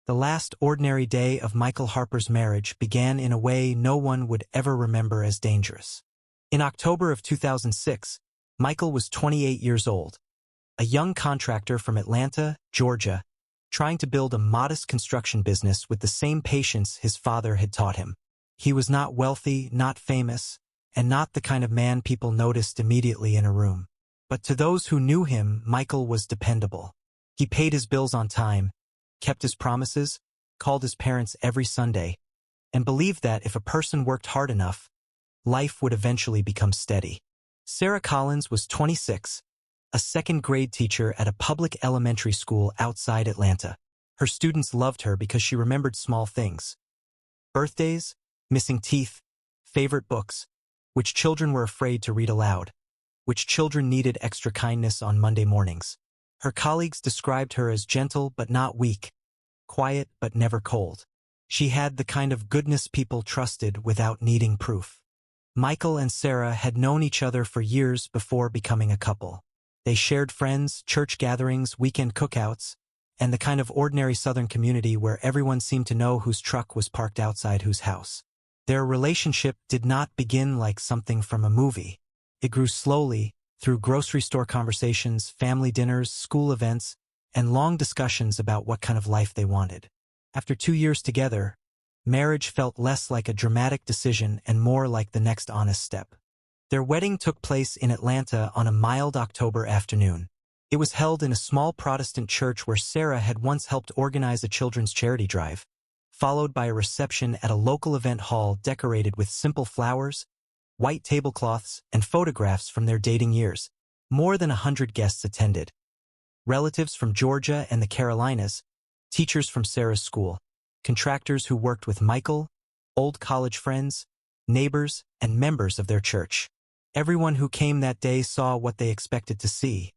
The last ordinary day of Michael Harper's marriage began in a way no one would ever remember as dangerous. In October of 2006, Michael was 28 years old, a young contractor from Atlanta, Georgia, trying to build a modest construction business with the same patience his father had taught him. He was not wealthy, not famous, and not the kind of man people noticed immediately in a room. But to those who knew him, Michael was dependable. He paid his bills on time, kept his promises, called his parents every Sunday, and believed that if a person worked hard enough, life would eventually become steady. Sarah Collins was 26, a second-grade teacher at a public elementary school outside Atlanta. Her students loved her because she remembered small things: birthdays, missing teeth, favorite books, which children were afraid to read aloud, which children needed extra kindness on Monday mornings. Her colleagues described her as gentle but not weak, quiet but never cold. She had the kind of goodness people trusted without needing proof. Michael and Sarah had known each other for years before becoming a couple. They shared friends, church gatherings, weekend cookouts, and the kind of ordinary Southern community where everyone seemed to know whose truck was parked outside whose house. Their relationship did not begin like something from a movie. It grew slowly, through grocery store conversations, family dinners, school events, and long discussions about what kind of life they wanted. After 2 years together, marriage felt less like a dramatic decision and more like the next honest step. Their wedding took place in Atlanta on a mild October afternoon. It was held in a small Protestant church where Sarah had once helped organize a children's charity drive, followed by a reception at a local event hall decorated with simple flowers, white tablecloths, and photographs from their dating years. More than 100 guests attended. Relatives from Georgia and the Carolinas, teachers from Sarah's school, contractors who worked with Michael, old college friends, neighbors, and members of their church. Everyone who came that day saw what they expected to see: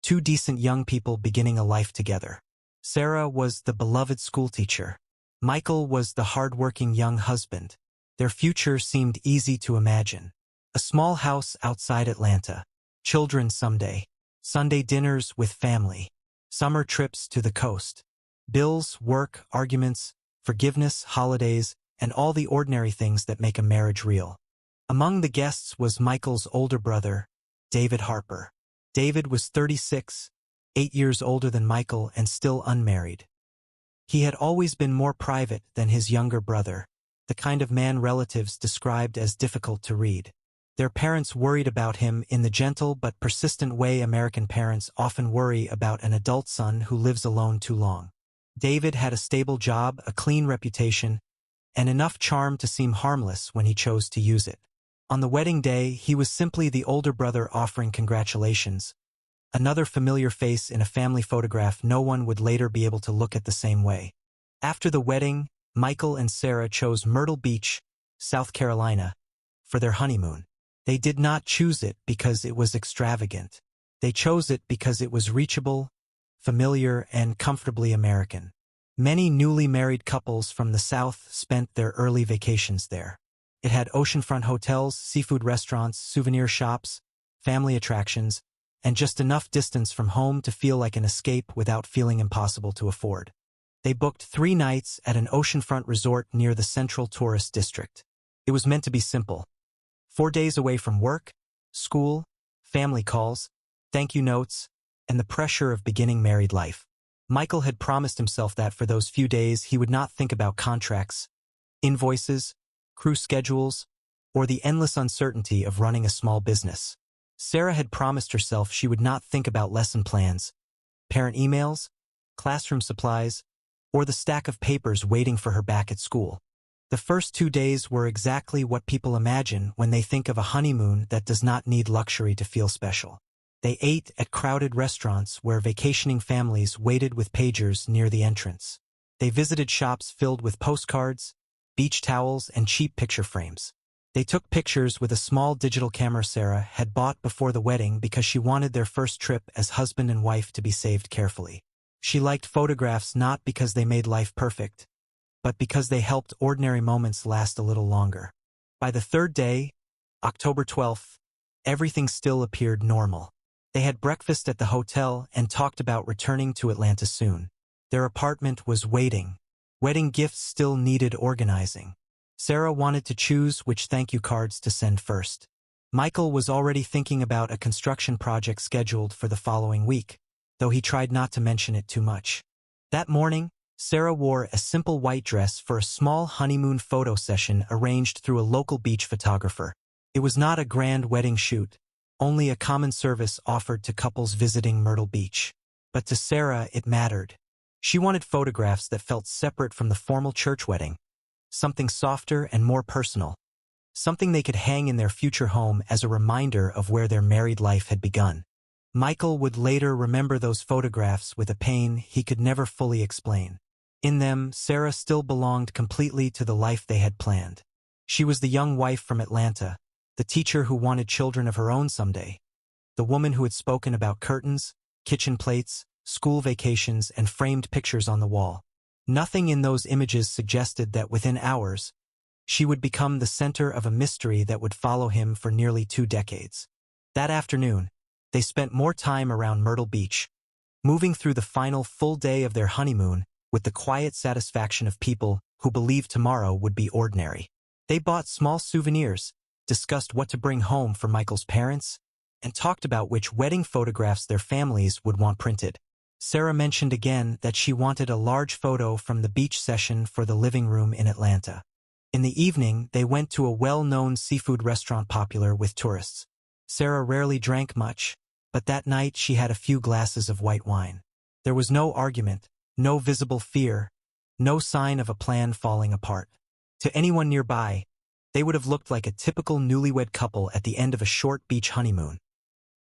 two decent young people beginning a life together. Sarah was the beloved schoolteacher. Michael was the hard-working young husband. Their future seemed easy to imagine. A small house outside Atlanta. Children someday. Sunday dinners with family. Summer trips to the coast. Bills, work, arguments, forgiveness, holidays, and all the ordinary things that make a marriage real. Among the guests was Michael's older brother, David Harper. David was 36, 8 years older than Michael and still unmarried. He had always been more private than his younger brother, the kind of man relatives described as difficult to read. Their parents worried about him in the gentle but persistent way American parents often worry about an adult son who lives alone too long. David had a stable job, a clean reputation, and enough charm to seem harmless when he chose to use it. On the wedding day, he was simply the older brother offering congratulations, another familiar face in a family photograph no one would later be able to look at the same way. After the wedding, Michael and Sarah chose Myrtle Beach, South Carolina, for their honeymoon. They did not choose it because it was extravagant. They chose it because it was reachable, familiar, and comfortably American. Many newly married couples from the South spent their early vacations there. It had oceanfront hotels, seafood restaurants, souvenir shops, family attractions, and just enough distance from home to feel like an escape without feeling impossible to afford. They booked 3 nights at an oceanfront resort near the Central Tourist District. It was meant to be simple. 4 days away from work, school, family calls, thank you notes, and the pressure of beginning married life. Michael had promised himself that for those few days he would not think about contracts, invoices, crew schedules, or the endless uncertainty of running a small business. Sarah had promised herself she would not think about lesson plans, parent emails, classroom supplies, or the stack of papers waiting for her back at school. The first 2 days were exactly what people imagine when they think of a honeymoon that does not need luxury to feel special. They ate at crowded restaurants where vacationing families waited with pagers near the entrance. They visited shops filled with postcards, beach towels, and cheap picture frames. They took pictures with a small digital camera Sarah had bought before the wedding because she wanted their first trip as husband and wife to be saved carefully. She liked photographs not because they made life perfect, but because they helped ordinary moments last a little longer. By the 3rd day, October 12th, everything still appeared normal. They had breakfast at the hotel and talked about returning to Atlanta soon. Their apartment was waiting. Wedding gifts still needed organizing. Sarah wanted to choose which thank you cards to send first. Michael was already thinking about a construction project scheduled for the following week, though he tried not to mention it too much. That morning, Sarah wore a simple white dress for a small honeymoon photo session arranged through a local beach photographer. It was not a grand wedding shoot, only a common service offered to couples visiting Myrtle Beach. But to Sarah, it mattered. She wanted photographs that felt separate from the formal church wedding, something softer and more personal, something they could hang in their future home as a reminder of where their married life had begun. Michael would later remember those photographs with a pain he could never fully explain. In them, Sarah still belonged completely to the life they had planned. She was the young wife from Atlanta, the teacher who wanted children of her own someday, the woman who had spoken about curtains, kitchen plates, school vacations, and framed pictures on the wall. Nothing in those images suggested that within hours, she would become the center of a mystery that would follow him for nearly 2 decades. That afternoon, they spent more time around Myrtle Beach, moving through the final full day of their honeymoon with the quiet satisfaction of people who believed tomorrow would be ordinary. They bought small souvenirs, discussed what to bring home for Michael's parents, and talked about which wedding photographs their families would want printed. Sarah mentioned again that she wanted a large photo from the beach session for the living room in Atlanta. In the evening, they went to a well-known seafood restaurant popular with tourists. Sarah rarely drank much, but that night she had a few glasses of white wine. There was no argument, no visible fear, no sign of a plan falling apart. To anyone nearby, they would have looked like a typical newlywed couple at the end of a short beach honeymoon.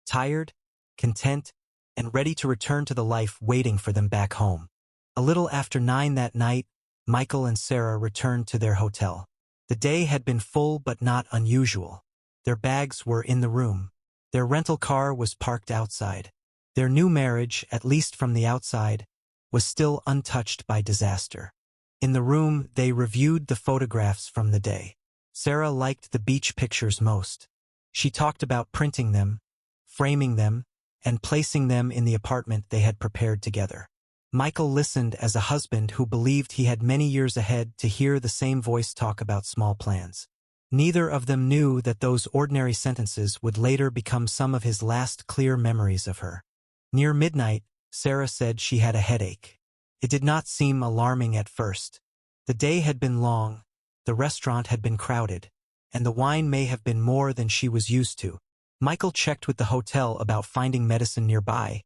Tired, content, and ready to return to the life waiting for them back home. A little after 9 that night, Michael and Sarah returned to their hotel. The day had been full but not unusual. Their bags were in the room. Their rental car was parked outside. Their new marriage, at least from the outside, was still untouched by disaster. In the room, they reviewed the photographs from the day. Sarah liked the beach pictures most. She talked about printing them, framing them, and placing them in the apartment they had prepared together. Michael listened as a husband who believed he had many years ahead to hear the same voice talk about small plans. Neither of them knew that those ordinary sentences would later become some of his last clear memories of her. Near midnight, Sarah said she had a headache. It did not seem alarming at first. The day had been long, the restaurant had been crowded, and the wine may have been more than she was used to. Michael checked with the hotel about finding medicine nearby,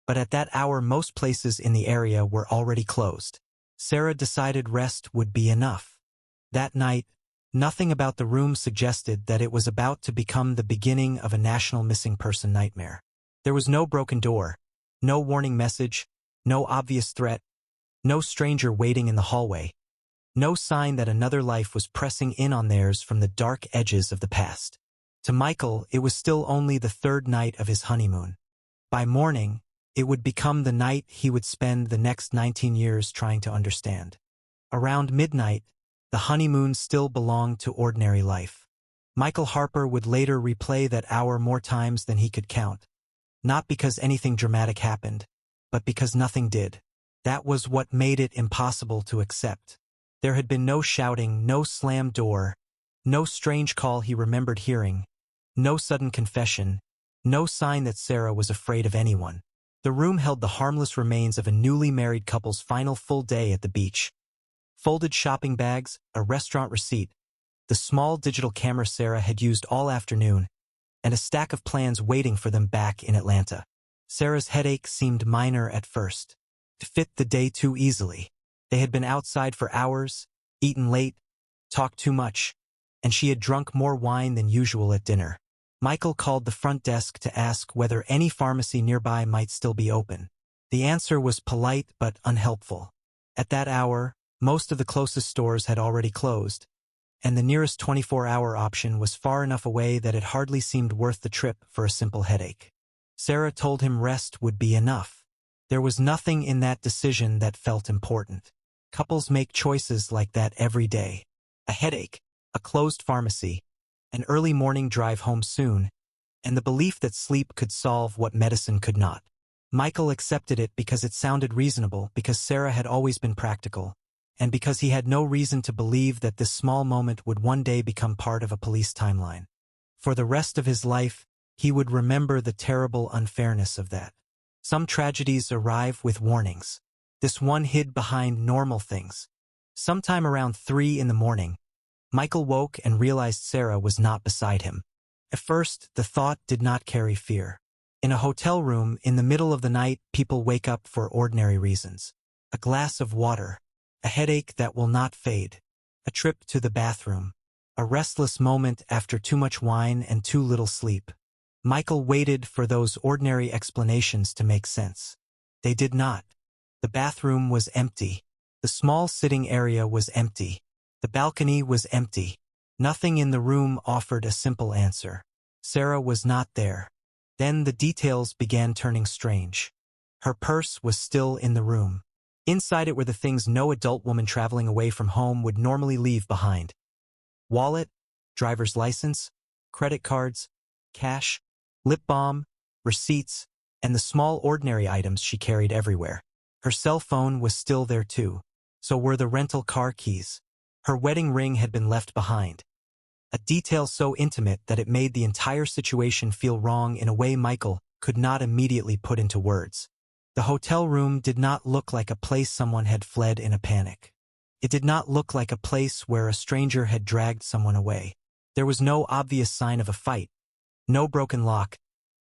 but at that hour most places in the area were already closed. Sarah decided rest would be enough. That night, nothing about the room suggested that it was about to become the beginning of a national missing person nightmare. There was no broken door, no warning message, no obvious threat, no stranger waiting in the hallway, no sign that another life was pressing in on theirs from the dark edges of the past. To Michael, it was still only the 3rd night of his honeymoon. By morning, it would become the night he would spend the next 19 years trying to understand. Around midnight, the honeymoon still belonged to ordinary life. Michael Harper would later replay that hour more times than he could count. Not because anything dramatic happened, but because nothing did. That was what made it impossible to accept. There had been no shouting, no slammed door, no strange call he remembered hearing, no sudden confession, no sign that Sarah was afraid of anyone. The room held the harmless remains of a newly married couple's final full day at the beach. Folded shopping bags, a restaurant receipt, the small digital camera Sarah had used all afternoon, and a stack of plans waiting for them back in Atlanta. Sarah's headache seemed minor at first. It fit the day too easily. They had been outside for hours, eaten late, talked too much, and she had drunk more wine than usual at dinner. Michael called the front desk to ask whether any pharmacy nearby might still be open. The answer was polite but unhelpful. At that hour, most of the closest stores had already closed, and the nearest 24-hour option was far enough away that it hardly seemed worth the trip for a simple headache. Sarah told him rest would be enough. There was nothing in that decision that felt important. Couples make choices like that every day. A headache, a closed pharmacy, an early morning drive home soon, and the belief that sleep could solve what medicine could not. Michael accepted it because it sounded reasonable, because Sarah had always been practical, and because he had no reason to believe that this small moment would one day become part of a police timeline. For the rest of his life, he would remember the terrible unfairness of that. Some tragedies arrive with warnings. This one hid behind normal things. Sometime around 3 in the morning, Michael woke and realized Sarah was not beside him. At first, the thought did not carry fear. In a hotel room, in the middle of the night, people wake up for ordinary reasons. A glass of water, a headache that will not fade, a trip to the bathroom, a restless moment after too much wine and too little sleep. Michael waited for those ordinary explanations to make sense. They did not. The bathroom was empty. The small sitting area was empty. The balcony was empty. Nothing in the room offered a simple answer. Sarah was not there. Then the details began turning strange. Her purse was still in the room. Inside it were the things no adult woman traveling away from home would normally leave behind. Wallet, driver's license, credit cards, cash, lip balm, receipts, and the small ordinary items she carried everywhere. Her cell phone was still there too. So were the rental car keys. Her wedding ring had been left behind. A detail so intimate that it made the entire situation feel wrong in a way Michael could not immediately put into words. The hotel room did not look like a place someone had fled in a panic. It did not look like a place where a stranger had dragged someone away. There was no obvious sign of a fight, no broken lock,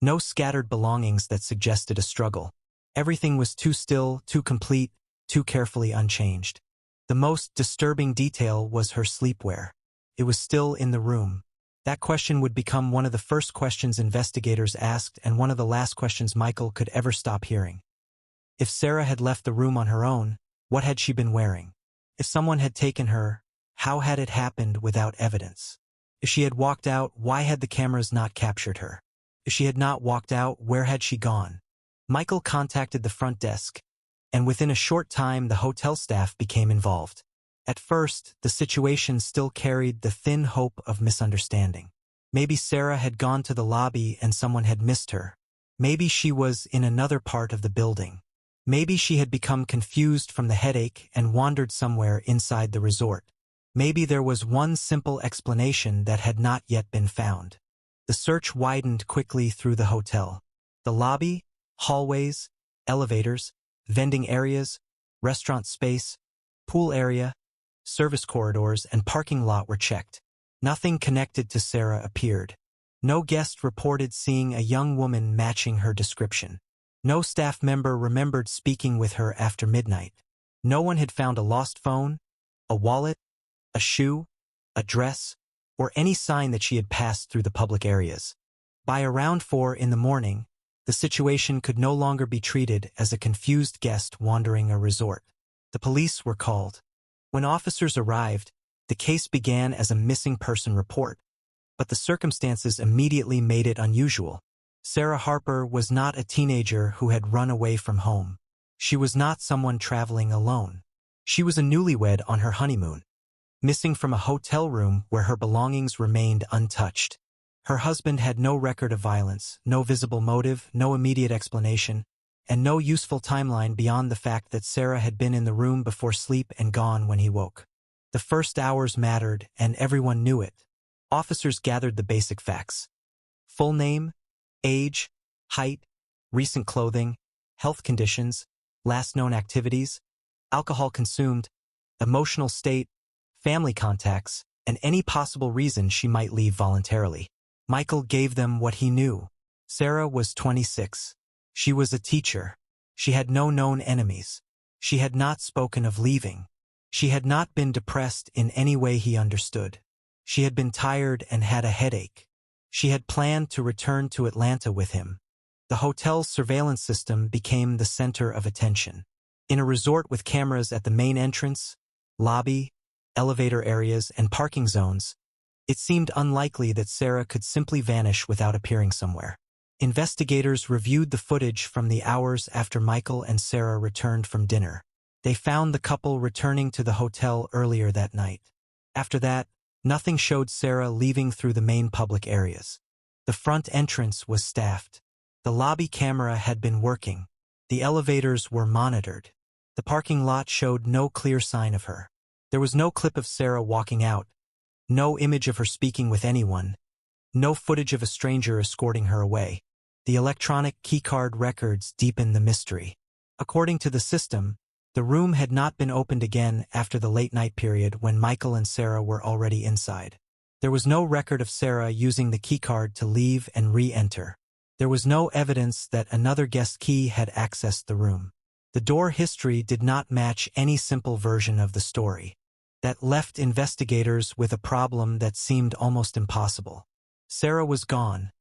no scattered belongings that suggested a struggle. Everything was too still, too complete, too carefully unchanged. The most disturbing detail was her sleepwear. It was still in the room. That question would become one of the first questions investigators asked and one of the last questions Michael could ever stop hearing. If Sarah had left the room on her own, what had she been wearing? If someone had taken her, how had it happened without evidence? If she had walked out, why had the cameras not captured her? If she had not walked out, where had she gone? Michael contacted the front desk, and within a short time the hotel staff became involved. At first, the situation still carried the thin hope of misunderstanding. Maybe Sarah had gone to the lobby and someone had missed her. Maybe she was in another part of the building. Maybe she had become confused from the headache and wandered somewhere inside the resort. Maybe there was one simple explanation that had not yet been found. The search widened quickly through the hotel. The lobby, hallways, elevators, vending areas, restaurant space, pool area, service corridors, and parking lot were checked. Nothing connected to Sarah appeared. No guest reported seeing a young woman matching her description. No staff member remembered speaking with her after midnight. No one had found a lost phone, a wallet, a shoe, a dress, or any sign that she had passed through the public areas. By around 4 in the morning, the situation could no longer be treated as a confused guest wandering a resort. The police were called. When officers arrived, the case began as a missing person report, but the circumstances immediately made it unusual. Sarah Harper was not a teenager who had run away from home. She was not someone traveling alone. She was a newlywed on her honeymoon, missing from a hotel room where her belongings remained untouched. Her husband had no record of violence, no visible motive, no immediate explanation, and no useful timeline beyond the fact that Sarah had been in the room before sleep and gone when he woke. The first hours mattered, and everyone knew it. Officers gathered the basic facts. Full name, age, height, recent clothing, health conditions, last known activities, alcohol consumed, emotional state, family contacts, and any possible reason she might leave voluntarily. Michael gave them what he knew. Sarah was 26. She was a teacher. She had no known enemies. She had not spoken of leaving. She had not been depressed in any way he understood. She had been tired and had a headache. She had planned to return to Atlanta with him. The hotel's surveillance system became the center of attention. In a resort with cameras at the main entrance, lobby, elevator areas, and parking zones, it seemed unlikely that Sarah could simply vanish without appearing somewhere. Investigators reviewed the footage from the hours after Michael and Sarah returned from dinner. They found the couple returning to the hotel earlier that night. After that, nothing showed Sarah leaving through the main public areas. The front entrance was staffed. The lobby camera had been working. The elevators were monitored. The parking lot showed no clear sign of her. There was no clip of Sarah walking out, no image of her speaking with anyone, no footage of a stranger escorting her away. The electronic keycard records deepened the mystery. According to the system, the room had not been opened again after the late-night period when Michael and Sarah were already inside. There was no record of Sarah using the keycard to leave and re-enter. There was no evidence that another guest key had accessed the room. The door history did not match any simple version of the story. That left investigators with a problem that seemed almost impossible. Sarah was gone,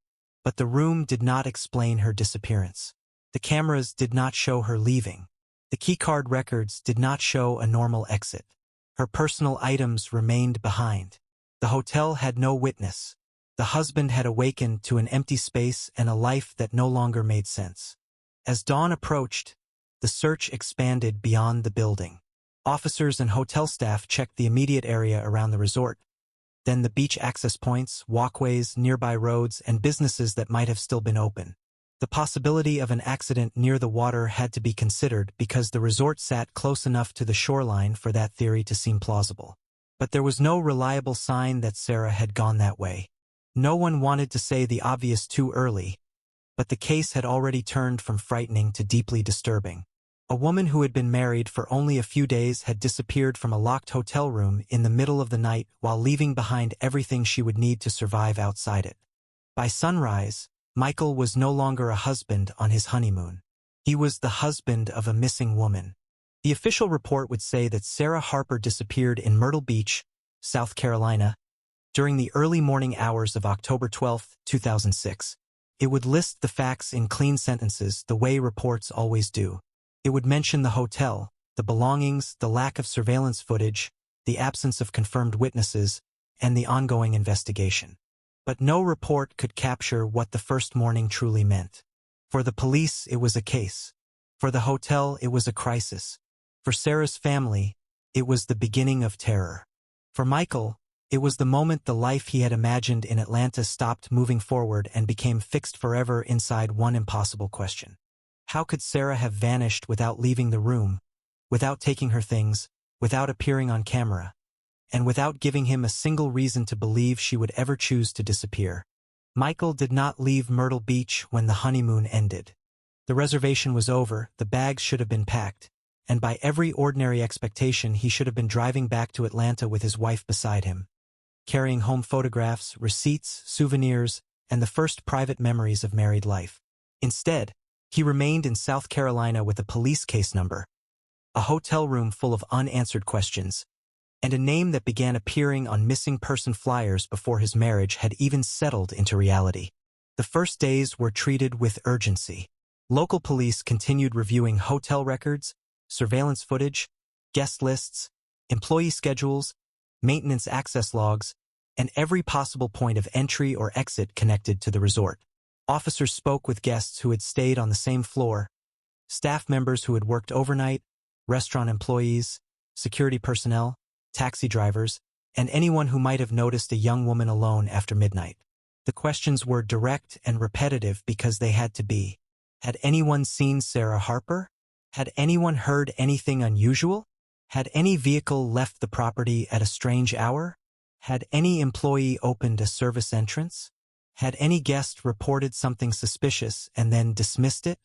but the room did not explain her disappearance. The cameras did not show her leaving. The keycard records did not show a normal exit. Her personal items remained behind. The hotel had no witness. The husband had awakened to an empty space and a life that no longer made sense. As dawn approached, the search expanded beyond the building. Officers and hotel staff checked the immediate area around the resort, then the beach access points, walkways, nearby roads, and businesses that might have still been open. The possibility of an accident near the water had to be considered because the resort sat close enough to the shoreline for that theory to seem plausible. But there was no reliable sign that Sarah had gone that way. No one wanted to say the obvious too early, but the case had already turned from frightening to deeply disturbing. A woman who had been married for only a few days had disappeared from a locked hotel room in the middle of the night while leaving behind everything she would need to survive outside it. By sunrise, Michael was no longer a husband on his honeymoon. He was the husband of a missing woman. The official report would say that Sarah Harper disappeared in Myrtle Beach, South Carolina, during the early morning hours of October 12, 2006. It would list the facts in clean sentences the way reports always do. It would mention the hotel, the belongings, the lack of surveillance footage, the absence of confirmed witnesses, and the ongoing investigation. But no report could capture what the first morning truly meant. For the police, it was a case. For the hotel, it was a crisis. For Sarah's family, it was the beginning of terror. For Michael, it was the moment the life he had imagined in Atlanta stopped moving forward and became fixed forever inside one impossible question. How could Sarah have vanished without leaving the room, without taking her things, without appearing on camera, and without giving him a single reason to believe she would ever choose to disappear? Michael did not leave Myrtle Beach when the honeymoon ended. The reservation was over, the bags should have been packed, and by every ordinary expectation he should have been driving back to Atlanta with his wife beside him, carrying home photographs, receipts, souvenirs, and the first private memories of married life. Instead, he remained in South Carolina with a police case number, a hotel room full of unanswered questions, and a name that began appearing on missing person flyers before his marriage had even settled into reality. The first days were treated with urgency. Local police continued reviewing hotel records, surveillance footage, guest lists, employee schedules, maintenance access logs, and every possible point of entry or exit connected to the resort. Officers spoke with guests who had stayed on the same floor, staff members who had worked overnight, restaurant employees, security personnel, taxi drivers, and anyone who might have noticed a young woman alone after midnight. The questions were direct and repetitive because they had to be. Had anyone seen Sarah Harper? Had anyone heard anything unusual? Had any vehicle left the property at a strange hour? Had any employee opened a service entrance? Had any guest reported something suspicious and then dismissed it?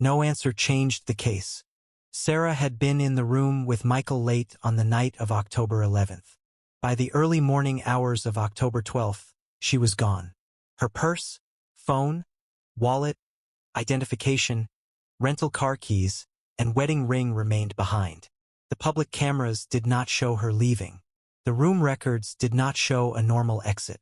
No answer changed the case. Sarah had been in the room with Michael late on the night of October 11th. By the early morning hours of October 12th, she was gone. Her purse, phone, wallet, identification, rental car keys, and wedding ring remained behind. The public cameras did not show her leaving. The room records did not show a normal exit.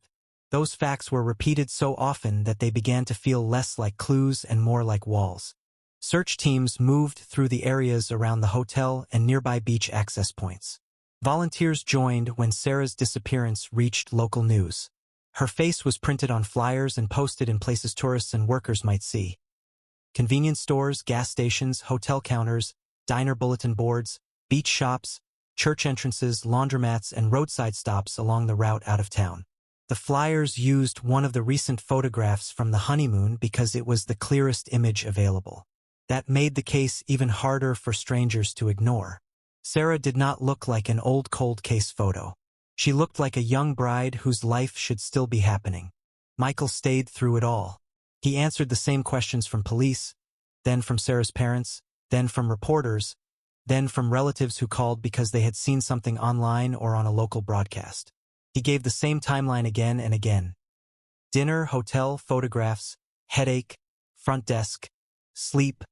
Those facts were repeated so often that they began to feel less like clues and more like walls. Search teams moved through the areas around the hotel and nearby beach access points. Volunteers joined when Sarah's disappearance reached local news. Her face was printed on flyers and posted in places tourists and workers might see. Convenience stores, gas stations, hotel counters, diner bulletin boards, beach shops, church entrances, laundromats, and roadside stops along the route out of town. The flyers used one of the recent photographs from the honeymoon because it was the clearest image available. That made the case even harder for strangers to ignore. Sarah did not look like an old cold case photo. She looked like a young bride whose life should still be happening. Michael stayed through it all. He answered the same questions from police, then from Sarah's parents, then from reporters, then from relatives who called because they had seen something online or on a local broadcast. He gave the same timeline again and again. Dinner, hotel, photographs, headache, front desk, sleep,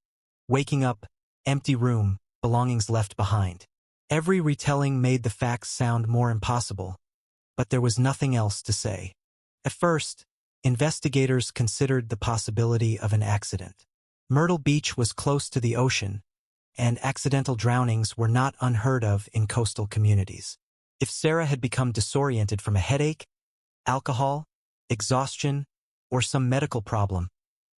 waking up, empty room, belongings left behind. Every retelling made the facts sound more impossible, but there was nothing else to say. At first, investigators considered the possibility of an accident. Myrtle Beach was close to the ocean, and accidental drownings were not unheard of in coastal communities. If Sarah had become disoriented from a headache, alcohol, exhaustion, or some medical problem,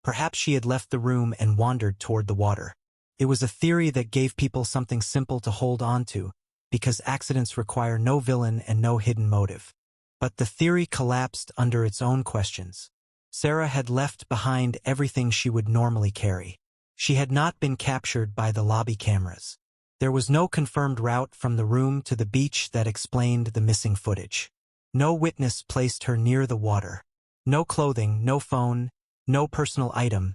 perhaps she had left the room and wandered toward the water. It was a theory that gave people something simple to hold on to, because accidents require no villain and no hidden motive. But the theory collapsed under its own questions. Sarah had left behind everything she would normally carry. She had not been captured by the lobby cameras. There was no confirmed route from the room to the beach that explained the missing footage. No witness placed her near the water. No clothing, no phone, no personal item.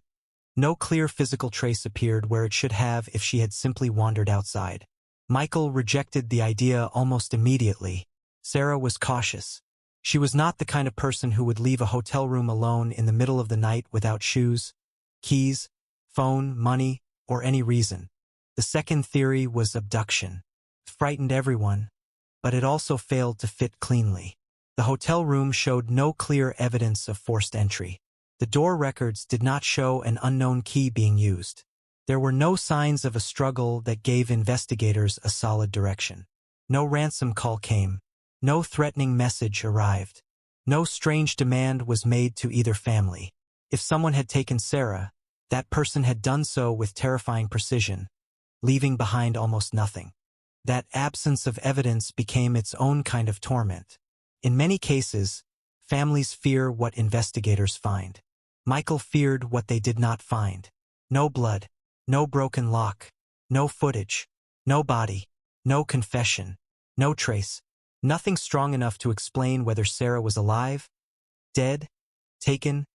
No clear physical trace appeared where it should have if she had simply wandered outside. Michael rejected the idea almost immediately. Sarah was cautious. She was not the kind of person who would leave a hotel room alone in the middle of the night without shoes, keys, phone, money, or any reason. The second theory was abduction. It frightened everyone, but it also failed to fit cleanly. The hotel room showed no clear evidence of forced entry. The door records did not show an unknown key being used. There were no signs of a struggle that gave investigators a solid direction. No ransom call came. No threatening message arrived. No strange demand was made to either family. If someone had taken Sarah, that person had done so with terrifying precision, leaving behind almost nothing. That absence of evidence became its own kind of torment. In many cases, families fear what investigators find. Michael feared what they did not find. No blood, no broken lock, no footage, no body, no confession, no trace. Nothing strong enough to explain whether Sarah was alive, dead, taken,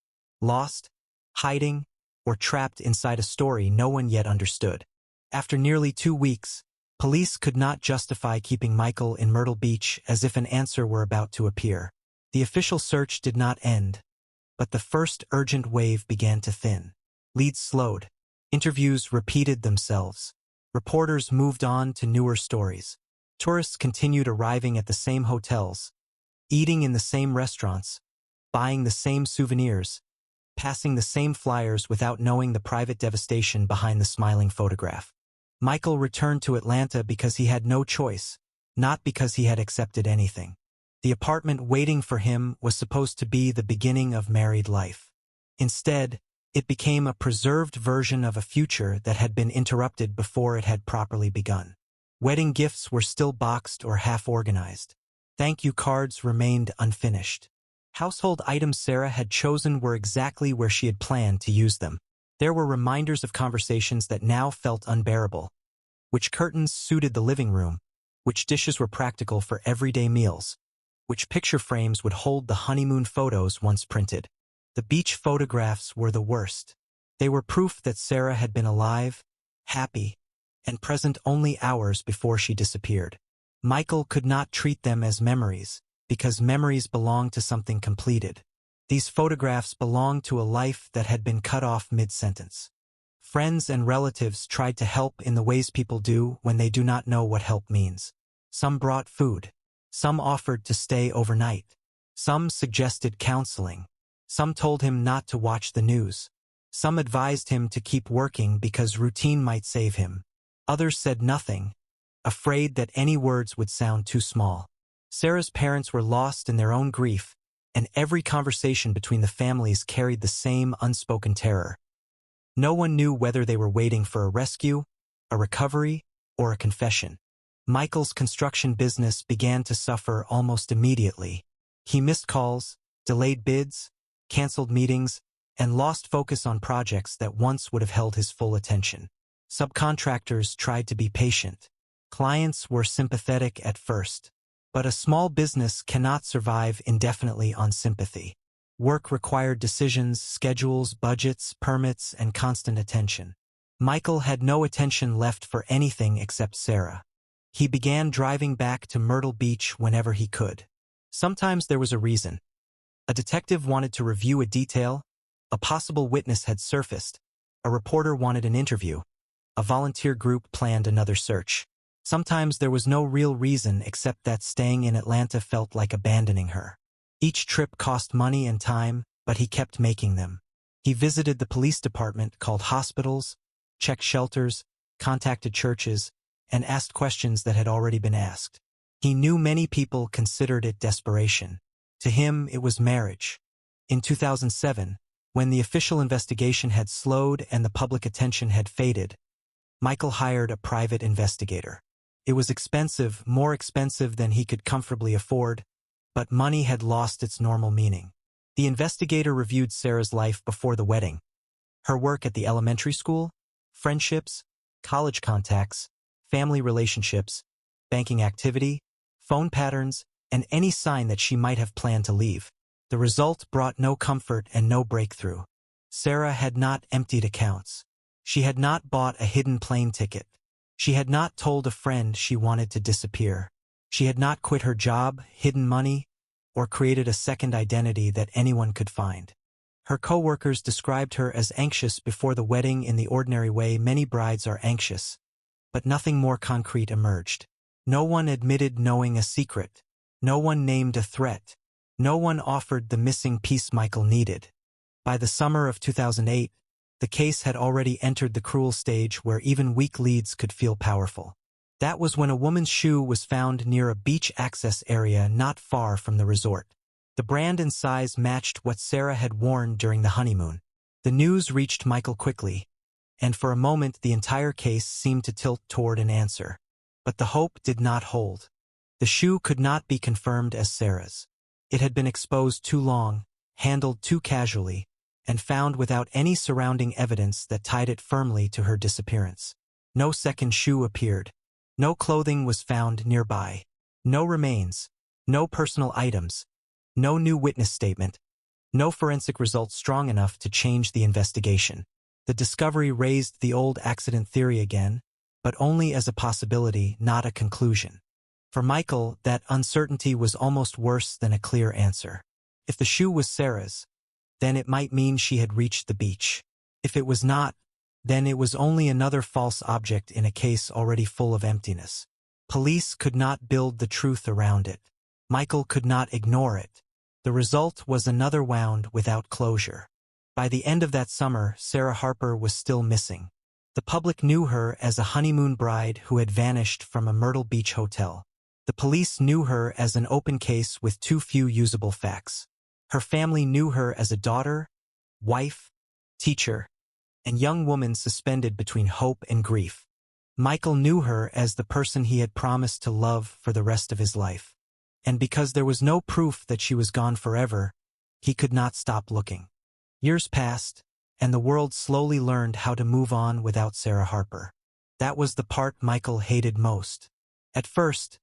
lost, hiding, or trapped inside a story no one yet understood. After nearly 2 weeks, police could not justify keeping Michael in Myrtle Beach as if an answer were about to appear. The official search did not end, but the first urgent wave began to thin. Leads slowed. Interviews repeated themselves. Reporters moved on to newer stories. Tourists continued arriving at the same hotels, eating in the same restaurants, buying the same souvenirs, passing the same flyers without knowing the private devastation behind the smiling photograph. Michael returned to Atlanta because he had no choice, not because he had accepted anything. The apartment waiting for him was supposed to be the beginning of married life. Instead, it became a preserved version of a future that had been interrupted before it had properly begun. Wedding gifts were still boxed or half-organized. Thank you cards remained unfinished. Household items Sarah had chosen were exactly where she had planned to use them. There were reminders of conversations that now felt unbearable. Which curtains suited the living room? Which dishes were practical for everyday meals? Which picture frames would hold the honeymoon photos once printed? The beach photographs were the worst. They were proof that Sarah had been alive, happy, and present only hours before she disappeared. Michael could not treat them as memories, because memories belong to something completed. These photographs belonged to a life that had been cut off mid-sentence. Friends and relatives tried to help in the ways people do when they do not know what help means. Some brought food. Some offered to stay overnight. Some suggested counseling. Some told him not to watch the news. Some advised him to keep working because routine might save him. Others said nothing, afraid that any words would sound too small. Sarah's parents were lost in their own grief, and every conversation between the families carried the same unspoken terror. No one knew whether they were waiting for a rescue, a recovery, or a confession. Michael's construction business began to suffer almost immediately. He missed calls, delayed bids, canceled meetings, and lost focus on projects that once would have held his full attention. Subcontractors tried to be patient. Clients were sympathetic at first. But a small business cannot survive indefinitely on sympathy. Work required decisions, schedules, budgets, permits, and constant attention. Michael had no attention left for anything except Sarah. He began driving back to Myrtle Beach whenever he could. Sometimes there was a reason. A detective wanted to review a detail, a possible witness had surfaced, a reporter wanted an interview, a volunteer group planned another search. Sometimes there was no real reason except that staying in Atlanta felt like abandoning her. Each trip cost money and time, but he kept making them. He visited the police department, called hospitals, checked shelters, contacted churches, and asked questions that had already been asked. He knew many people considered it desperation. To him, it was marriage. In 2007, when the official investigation had slowed and the public attention had faded, Michael hired a private investigator. It was expensive, more expensive than he could comfortably afford, but money had lost its normal meaning. The investigator reviewed Sarah's life before the wedding. Her work at the elementary school, friendships, college contacts, family relationships, banking activity, phone patterns, and any sign that she might have planned to leave. The result brought no comfort and no breakthrough. Sarah had not emptied accounts. She had not bought a hidden plane ticket. She had not told a friend she wanted to disappear. She had not quit her job, hidden money, or created a second identity that anyone could find. Her co-workers described her as anxious before the wedding in the ordinary way many brides are anxious, but nothing more concrete emerged. No one admitted knowing a secret. No one named a threat. No one offered the missing piece Michael needed. By the summer of 2008, the case had already entered the cruel stage where even weak leads could feel powerful. That was when a woman's shoe was found near a beach access area not far from the resort. The brand and size matched what Sarah had worn during the honeymoon. The news reached Michael quickly, and for a moment the entire case seemed to tilt toward an answer. But the hope did not hold. The shoe could not be confirmed as Sarah's. It had been exposed too long, handled too casually, and found without any surrounding evidence that tied it firmly to her disappearance. No second shoe appeared. No clothing was found nearby. No remains. No personal items. No new witness statement. No forensic results strong enough to change the investigation. The discovery raised the old accident theory again, but only as a possibility, not a conclusion. For Michael, that uncertainty was almost worse than a clear answer. If the shoe was Sarah's, then it might mean she had reached the beach. If it was not, then it was only another false object in a case already full of emptiness. Police could not build the truth around it. Michael could not ignore it. The result was another wound without closure. By the end of that summer, Sarah Harper was still missing. The public knew her as a honeymoon bride who had vanished from a Myrtle Beach hotel. The police knew her as an open case with too few usable facts. Her family knew her as a daughter, wife, teacher, and young woman suspended between hope and grief. Michael knew her as the person he had promised to love for the rest of his life. And because there was no proof that she was gone forever, he could not stop looking. Years passed, and the world slowly learned how to move on without Sarah Harper. That was the part Michael hated most. At first,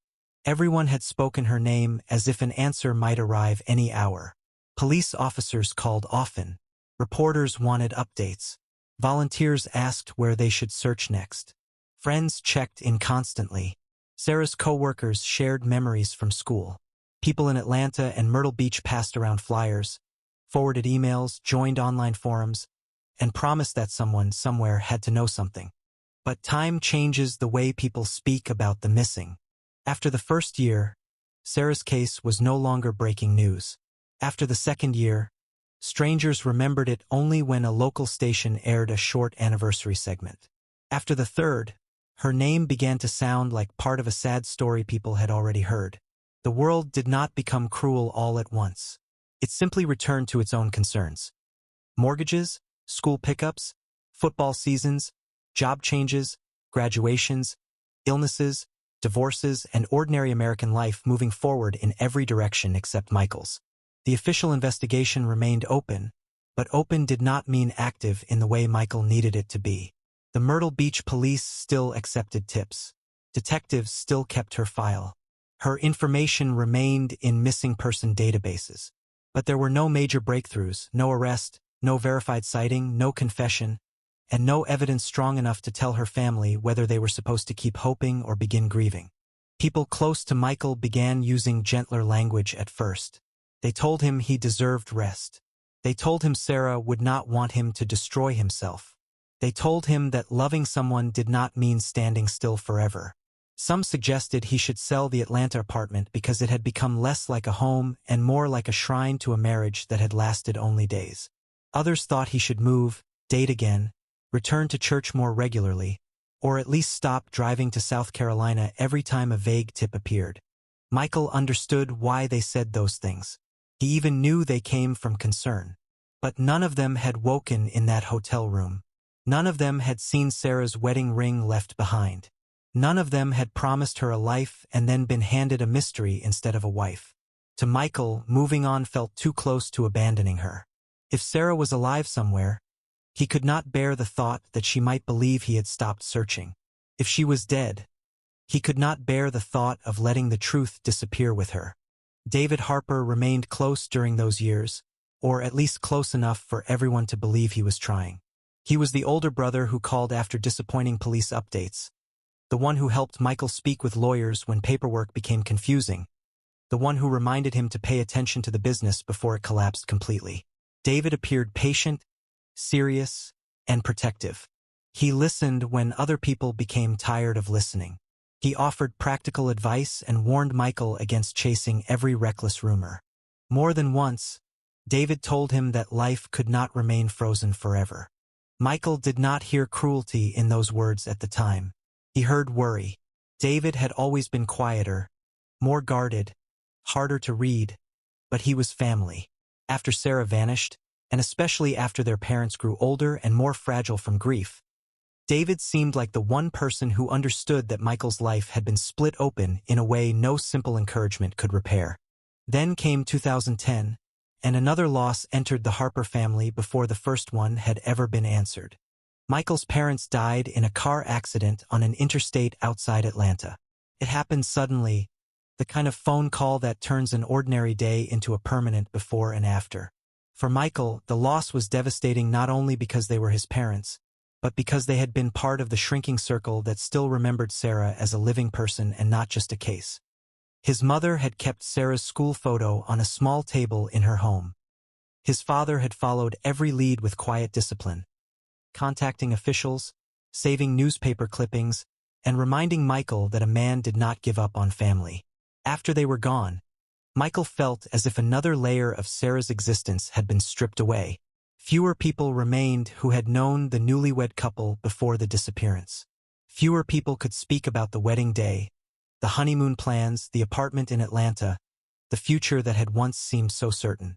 everyone had spoken her name as if an answer might arrive any hour. Police officers called often. Reporters wanted updates. Volunteers asked where they should search next. Friends checked in constantly. Sarah's co-workers shared memories from school. People in Atlanta and Myrtle Beach passed around flyers, forwarded emails, joined online forums, and promised that someone somewhere had to know something. But time changes the way people speak about the missing. After the first year, Sarah's case was no longer breaking news. After the second year, strangers remembered it only when a local station aired a short anniversary segment. After the third, her name began to sound like part of a sad story people had already heard. The world did not become cruel all at once. It simply returned to its own concerns. Mortgages, school pickups, football seasons, job changes, graduations, illnesses, divorces, and ordinary American life moving forward in every direction except Michael's. The official investigation remained open, But open did not mean active in the way Michael needed it to be. The Myrtle Beach police still accepted tips. Detectives still kept her file. Her information remained in missing person databases. But there were no major breakthroughs, no arrest, no verified sighting, no confession, and no evidence strong enough to tell her family whether they were supposed to keep hoping or begin grieving. People close to Michael began using gentler language at first. They told him he deserved rest. They told him Sarah would not want him to destroy himself. They told him that loving someone did not mean standing still forever. Some suggested he should sell the Atlanta apartment because it had become less like a home and more like a shrine to a marriage that had lasted only days. Others thought he should move, date again, return to church more regularly, or at least stop driving to South Carolina every time a vague tip appeared. Michael understood why they said those things. He even knew they came from concern. But none of them had woken in that hotel room. None of them had seen Sarah's wedding ring left behind. None of them had promised her a life and then been handed a mystery instead of a wife. To Michael, moving on felt too close to abandoning her. If Sarah was alive somewhere, he could not bear the thought that she might believe he had stopped searching. If she was dead, he could not bear the thought of letting the truth disappear with her. David Harper remained close during those years, or at least close enough for everyone to believe he was trying. He was the older brother who called after disappointing police updates, the one who helped Michael speak with lawyers when paperwork became confusing, the one who reminded him to pay attention to the business before it collapsed completely. David appeared patient, serious, and protective. He listened when other people became tired of listening. He offered practical advice and warned Michael against chasing every reckless rumor. More than once, David told him that life could not remain frozen forever. Michael did not hear cruelty in those words at the time. He heard worry. David had always been quieter, more guarded, harder to read, but he was family. After Sarah vanished, and especially after their parents grew older and more fragile from grief, David seemed like the one person who understood that Michael's life had been split open in a way no simple encouragement could repair. Then came 2010, and another loss entered the Harper family before the first one had ever been answered. Michael's parents died in a car accident on an interstate outside Atlanta. It happened suddenly, the kind of phone call that turns an ordinary day into a permanent before and after. For Michael, the loss was devastating not only because they were his parents, but because they had been part of the shrinking circle that still remembered Sarah as a living person and not just a case. His mother had kept Sarah's school photo on a small table in her home. His father had followed every lead with quiet discipline, contacting officials, saving newspaper clippings, and reminding Michael that a man did not give up on family. After they were gone, Michael felt as if another layer of Sarah's existence had been stripped away. Fewer people remained who had known the newlywed couple before the disappearance. Fewer people could speak about the wedding day, the honeymoon plans, the apartment in Atlanta, the future that had once seemed so certain.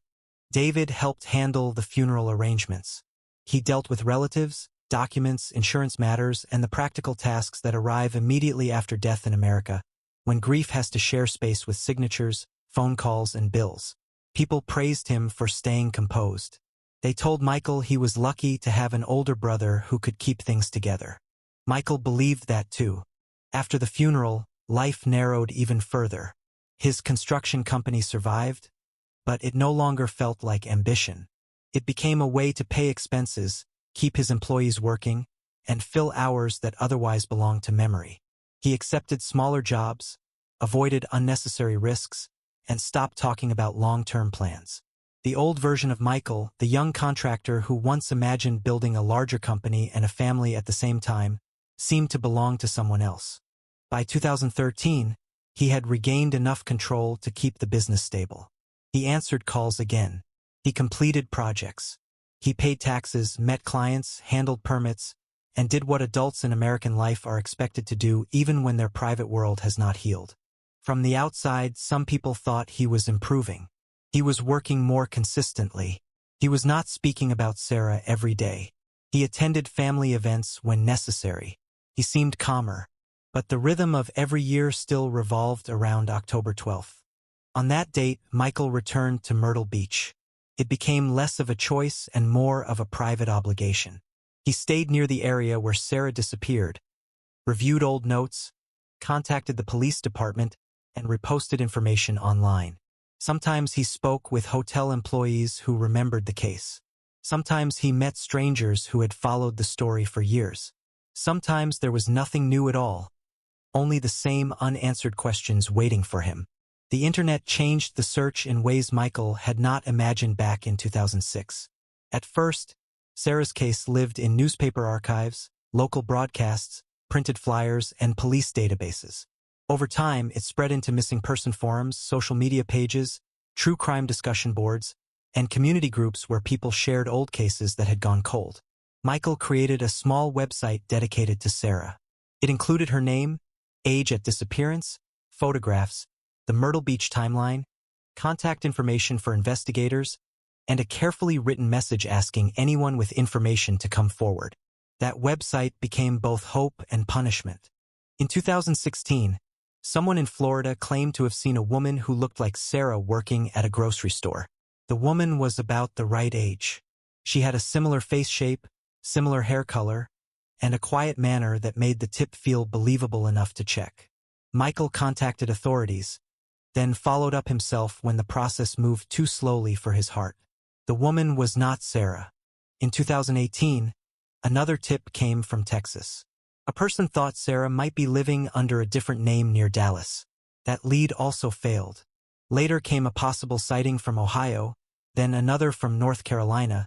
David helped handle the funeral arrangements. He dealt with relatives, documents, insurance matters, and the practical tasks that arrive immediately after death in America, when grief has to share space with signatures, phone calls, and bills. People praised him for staying composed. They told Michael he was lucky to have an older brother who could keep things together. Michael believed that too. After the funeral, life narrowed even further. His construction company survived, but it no longer felt like ambition. It became a way to pay expenses, keep his employees working, and fill hours that otherwise belonged to memory. He accepted smaller jobs, avoided unnecessary risks, and stopped talking about long-term plans. The old version of Michael, the young contractor who once imagined building a larger company and a family at the same time, seemed to belong to someone else. By 2013, he had regained enough control to keep the business stable. He answered calls again. He completed projects. He paid taxes, met clients, handled permits, and did what adults in American life are expected to do even when their private world has not healed. From the outside, some people thought he was improving. He was working more consistently. He was not speaking about Sarah every day. He attended family events when necessary. He seemed calmer. But the rhythm of every year still revolved around October 12th. On that date, Michael returned to Myrtle Beach. It became less of a choice and more of a private obligation. He stayed near the area where Sarah disappeared, reviewed old notes, contacted the police department, and reposted information online. Sometimes he spoke with hotel employees who remembered the case. Sometimes he met strangers who had followed the story for years. Sometimes there was nothing new at all, only the same unanswered questions waiting for him. The internet changed the search in ways Michael had not imagined back in 2006. At first, Sarah's case lived in newspaper archives, local broadcasts, printed flyers, and police databases. Over time, it spread into missing person forums, social media pages, true crime discussion boards, and community groups where people shared old cases that had gone cold. Michael created a small website dedicated to Sarah. It included her name, age at disappearance, photographs, the Myrtle Beach timeline, contact information for investigators, and a carefully written message asking anyone with information to come forward. That website became both hope and punishment. In 2016, someone in Florida claimed to have seen a woman who looked like Sarah working at a grocery store. The woman was about the right age. She had a similar face shape, similar hair color, and a quiet manner that made the tip feel believable enough to check. Michael contacted authorities, then followed up himself when the process moved too slowly for his heart. The woman was not Sarah. In 2018, another tip came from Texas. A person thought Sarah might be living under a different name near Dallas. That lead also failed. Later came a possible sighting from Ohio, then another from North Carolina,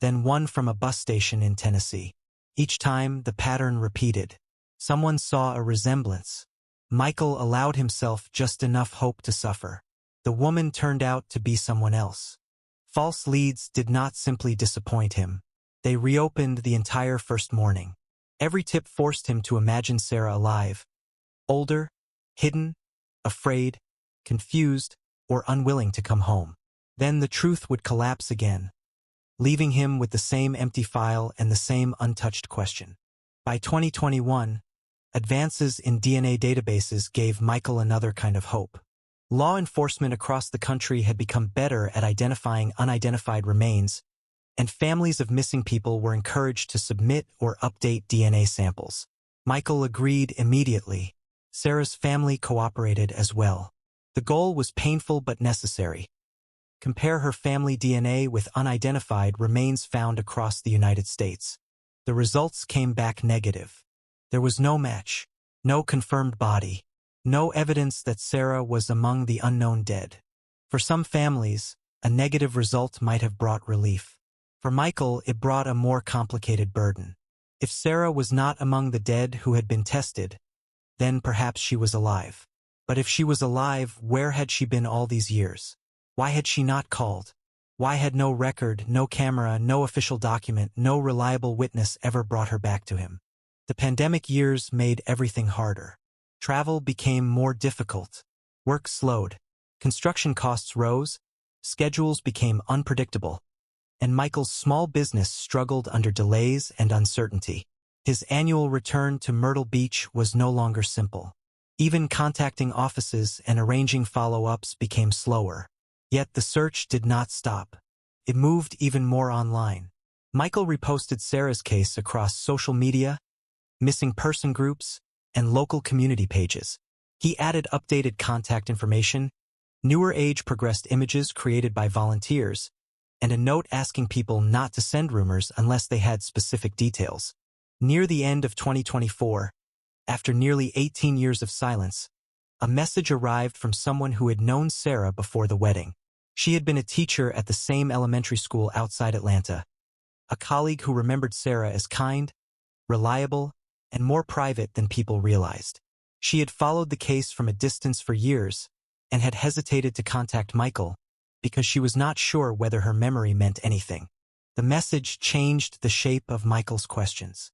then one from a bus station in Tennessee. Each time, the pattern repeated. Someone saw a resemblance. Michael allowed himself just enough hope to suffer. The woman turned out to be someone else. False leads did not simply disappoint him. They reopened the entire first morning. Every tip forced him to imagine Sarah alive, older, hidden, afraid, confused, or unwilling to come home. Then the truth would collapse again, leaving him with the same empty file and the same untouched question. By 2021, advances in DNA databases gave Michael another kind of hope. Law enforcement across the country had become better at identifying unidentified remains, and families of missing people were encouraged to submit or update DNA samples. Michael agreed immediately. Sarah's family cooperated as well. The goal was painful but necessary. Compare her family DNA with unidentified remains found across the United States. The results came back negative. There was no match, no confirmed body, no evidence that Sarah was among the unknown dead. For some families, a negative result might have brought relief. For Michael, it brought a more complicated burden. If Sarah was not among the dead who had been tested, then perhaps she was alive. But if she was alive, where had she been all these years? Why had she not called? Why had no record, no camera, no official document, no reliable witness ever brought her back to him? The pandemic years made everything harder. Travel became more difficult. Work slowed. Construction costs rose. Schedules became unpredictable. And Michael's small business struggled under delays and uncertainty. His annual return to Myrtle Beach was no longer simple. Even contacting offices and arranging follow-ups became slower. Yet the search did not stop. It moved even more online. Michael reposted Sarah's case across social media, missing person groups, and local community pages. He added updated contact information, newer age-progressed images created by volunteers, and a note asking people not to send rumors unless they had specific details. Near the end of 2024, after nearly 18 years of silence, a message arrived from someone who had known Sarah before the wedding. She had been a teacher at the same elementary school outside Atlanta, a colleague who remembered Sarah as kind, reliable, and more private than people realized. She had followed the case from a distance for years and had hesitated to contact Michael because she was not sure whether her memory meant anything. The message changed the shape of Michael's questions.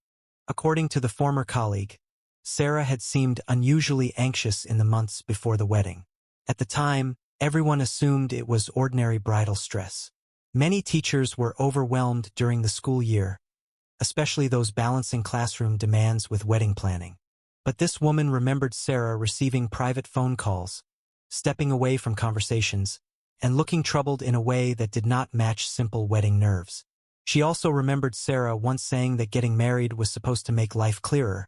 According to the former colleague, Sarah had seemed unusually anxious in the months before the wedding. At the time, everyone assumed it was ordinary bridal stress. Many teachers were overwhelmed during the school year, especially those balancing classroom demands with wedding planning. But this woman remembered Sarah receiving private phone calls, stepping away from conversations, and looking troubled in a way that did not match simple wedding nerves. She also remembered Sarah once saying that getting married was supposed to make life clearer,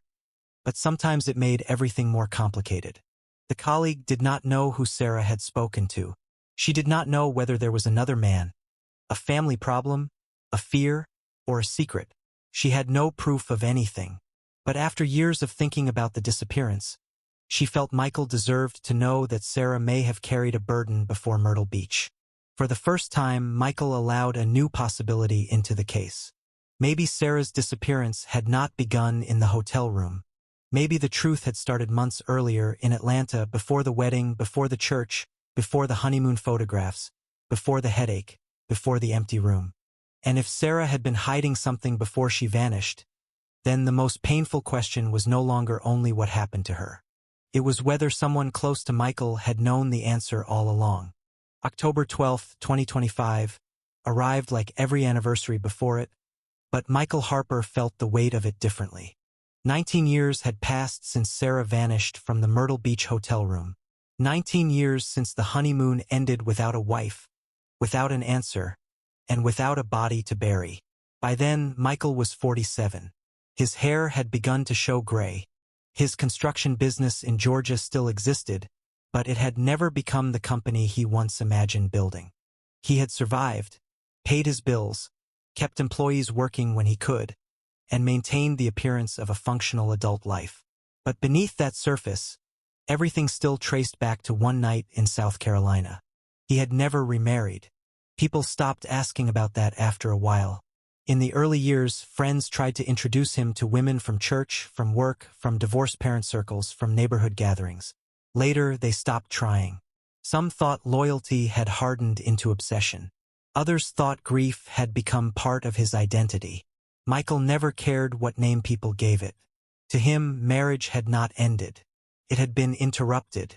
but sometimes it made everything more complicated. The colleague did not know who Sarah had spoken to. She did not know whether there was another man, a family problem, a fear, or a secret. She had no proof of anything. But after years of thinking about the disappearance, she felt Michael deserved to know that Sarah may have carried a burden before Myrtle Beach. For the first time, Michael allowed a new possibility into the case. Maybe Sarah's disappearance had not begun in the hotel room. Maybe the truth had started months earlier in Atlanta, before the wedding, before the church, before the honeymoon photographs, before the headache, before the empty room. And if Sarah had been hiding something before she vanished, then the most painful question was no longer only what happened to her. It was whether someone close to Michael had known the answer all along. October 12, 2025, arrived like every anniversary before it, but Michael Harper felt the weight of it differently. 19 years had passed since Sarah vanished from the Myrtle Beach hotel room. 19 years since the honeymoon ended without a wife, without an answer, and without a body to bury. By then, Michael was 47. His hair had begun to show gray. His construction business in Georgia still existed, but it had never become the company he once imagined building. He had survived, paid his bills, kept employees working when he could, and maintained the appearance of a functional adult life. But beneath that surface, everything still traced back to one night in South Carolina. He had never remarried. People stopped asking about that after a while. In the early years, friends tried to introduce him to women from church, from work, from divorced parent circles, from neighborhood gatherings. Later, they stopped trying. Some thought loyalty had hardened into obsession. Others thought grief had become part of his identity. Michael never cared what name people gave it. To him, marriage had not ended. It had been interrupted.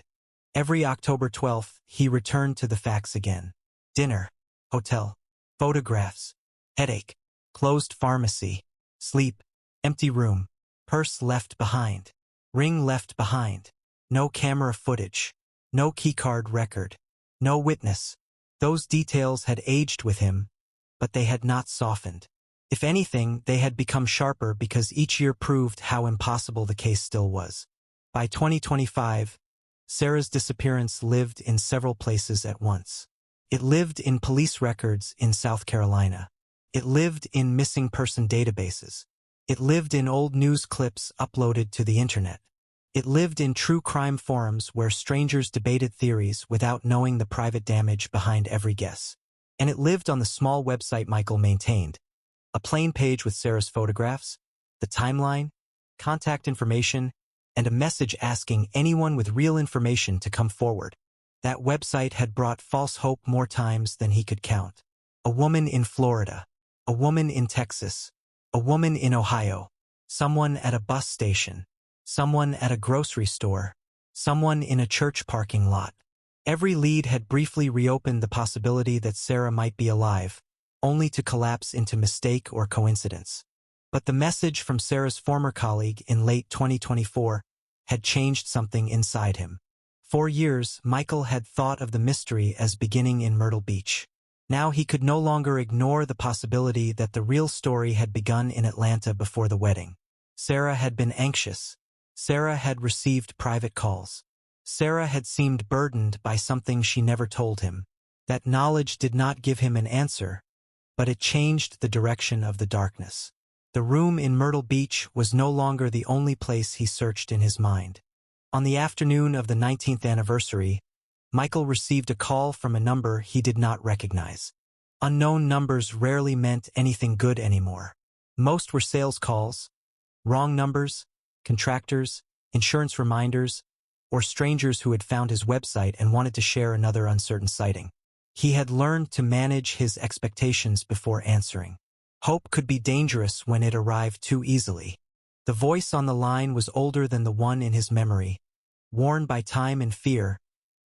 Every October 12th, he returned to the facts again. Dinner, hotel, photographs, headache, closed pharmacy, sleep, empty room, purse left behind, ring left behind, no camera footage, no keycard record, no witness. Those details had aged with him, but they had not softened. If anything, they had become sharper because each year proved how impossible the case still was. By 2025, Sarah's disappearance lived in several places at once. It lived in police records in South Carolina. It lived in missing person databases. It lived in old news clips uploaded to the internet. It lived in true crime forums where strangers debated theories without knowing the private damage behind every guess. And it lived on the small website Michael maintained. A plain page with Sarah's photographs, the timeline, contact information, and a message asking anyone with real information to come forward. That website had brought false hope more times than he could count. A woman in Florida, a woman in Texas, a woman in Ohio, someone at a bus station, someone at a grocery store, someone in a church parking lot. Every lead had briefly reopened the possibility that Sarah might be alive, only to collapse into mistake or coincidence. But the message from Sarah's former colleague in late 2024 had changed something inside him. For years, Michael had thought of the mystery as beginning in Myrtle Beach. Now he could no longer ignore the possibility that the real story had begun in Atlanta before the wedding. Sarah had been anxious. Sarah had received private calls. Sarah had seemed burdened by something she never told him. That knowledge did not give him an answer, but it changed the direction of the darkness. The room in Myrtle Beach was no longer the only place he searched in his mind. On the afternoon of the 19th anniversary, Michael received a call from a number he did not recognize. Unknown numbers rarely meant anything good anymore. Most were sales calls, wrong numbers, contractors, insurance reminders, or strangers who had found his website and wanted to share another uncertain sighting. He had learned to manage his expectations before answering. Hope could be dangerous when it arrived too easily. The voice on the line was older than the one in his memory, worn by time and fear,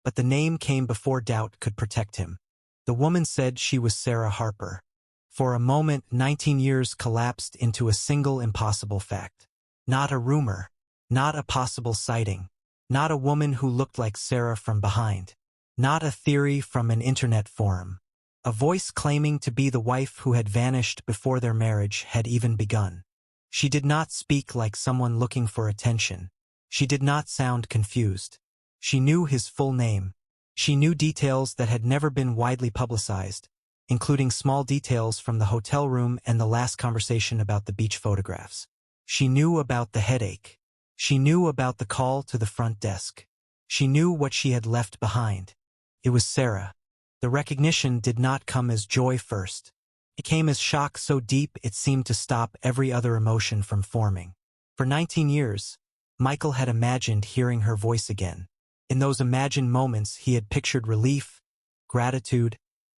but the name came before doubt could protect him. The woman said she was Sarah Harper. For a moment, 19 years collapsed into a single impossible fact. Not a rumor, not a possible sighting, not a woman who looked like Sarah from behind. not a theory from an internet forum. A voice claiming to be the wife who had vanished before their marriage had even begun. She did not speak like someone looking for attention. She did not sound confused. She knew his full name. She knew details that had never been widely publicized, including small details from the hotel room and the last conversation about the beach photographs. She knew about the headache. She knew about the call to the front desk. She knew what she had left behind. It was Sarah. The recognition did not come as joy first. It came as shock so deep it seemed to stop every other emotion from forming. For 19 years, Michael had imagined hearing her voice again. In those imagined moments he had pictured relief, gratitude,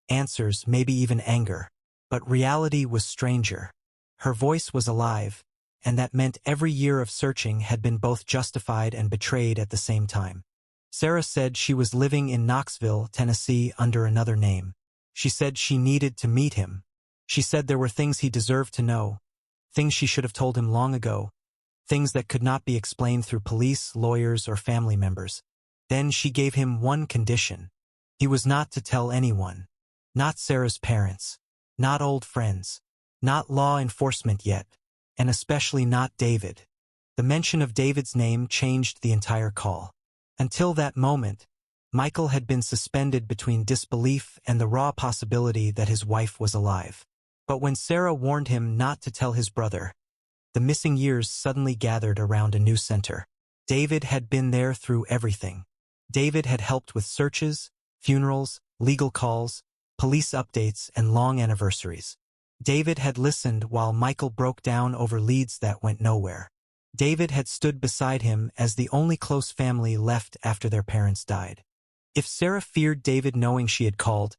answers, maybe even anger. But reality was stranger. Her voice was alive, and that meant every year of searching had been both justified and betrayed at the same time. Sarah said she was living in Knoxville, Tennessee under another name. She said she needed to meet him. She said there were things he deserved to know, things she should have told him long ago, things that could not be explained through police, lawyers, or family members. Then she gave him one condition. He was not to tell anyone. Not Sarah's parents. Not old friends. Not law enforcement yet. And especially not David. The mention of David's name changed the entire call. Until that moment, Michael had been suspended between disbelief and the raw possibility that his wife was alive. But when Sarah warned him not to tell his brother, the missing years suddenly gathered around a new center. David had been there through everything. David had helped with searches, funerals, legal calls, police updates, and long anniversaries. David had listened while Michael broke down over leads that went nowhere. David had stood beside him as the only close family left after their parents died. If Sarah feared David knowing she had called,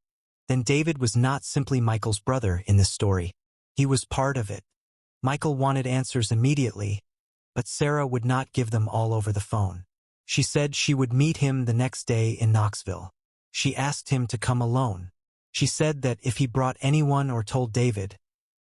then David was not simply Michael's brother in this story. He was part of it. Michael wanted answers immediately, but Sarah would not give them all over the phone. She said she would meet him the next day in Knoxville. She asked him to come alone. She said that if he brought anyone or told David,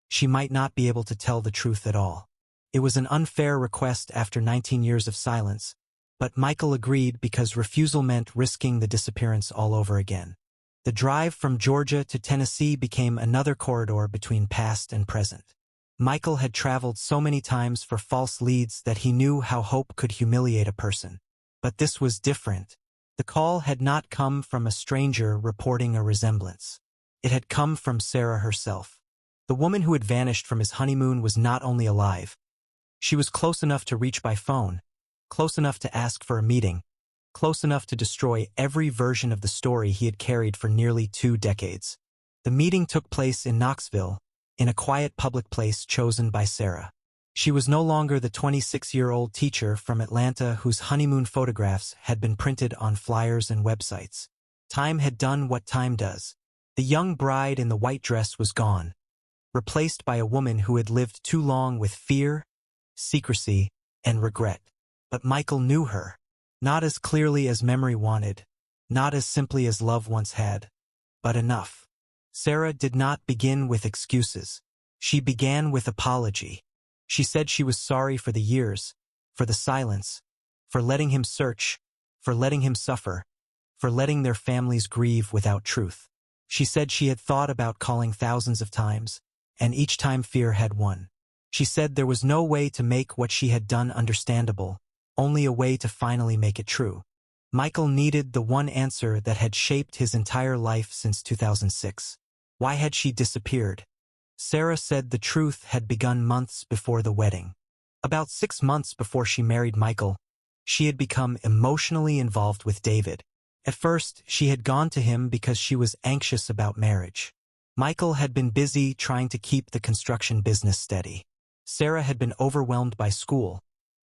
she might not be able to tell the truth at all. It was an unfair request after 19 years of silence, but Michael agreed because refusal meant risking the disappearance all over again. The drive from Georgia to Tennessee became another corridor between past and present. Michael had traveled so many times for false leads that he knew how hope could humiliate a person. But this was different. The call had not come from a stranger reporting a resemblance. It had come from Sarah herself. The woman who had vanished from his honeymoon was not only alive. She was close enough to reach by phone, close enough to ask for a meeting, close enough to destroy every version of the story he had carried for nearly 2 decades. The meeting took place in Knoxville, in a quiet public place chosen by Sarah. She was no longer the 26-year-old teacher from Atlanta whose honeymoon photographs had been printed on flyers and websites. Time had done what time does. The young bride in the white dress was gone, replaced by a woman who had lived too long with fear, secrecy, and regret. But Michael knew her, not as clearly as memory wanted, not as simply as love once had, but enough. Sarah did not begin with excuses. She began with apology. She said she was sorry for the years, for the silence, for letting him search, for letting him suffer, for letting their families grieve without truth. She said she had thought about calling thousands of times, and each time fear had won. She said there was no way to make what she had done understandable, only a way to finally make it true. Michael needed the one answer that had shaped his entire life since 2006. Why had she disappeared? Sarah said the truth had begun months before the wedding. About 6 months before she married Michael, she had become emotionally involved with David. At first, she had gone to him because she was anxious about marriage. Michael had been busy trying to keep the construction business steady. Sarah had been overwhelmed by school,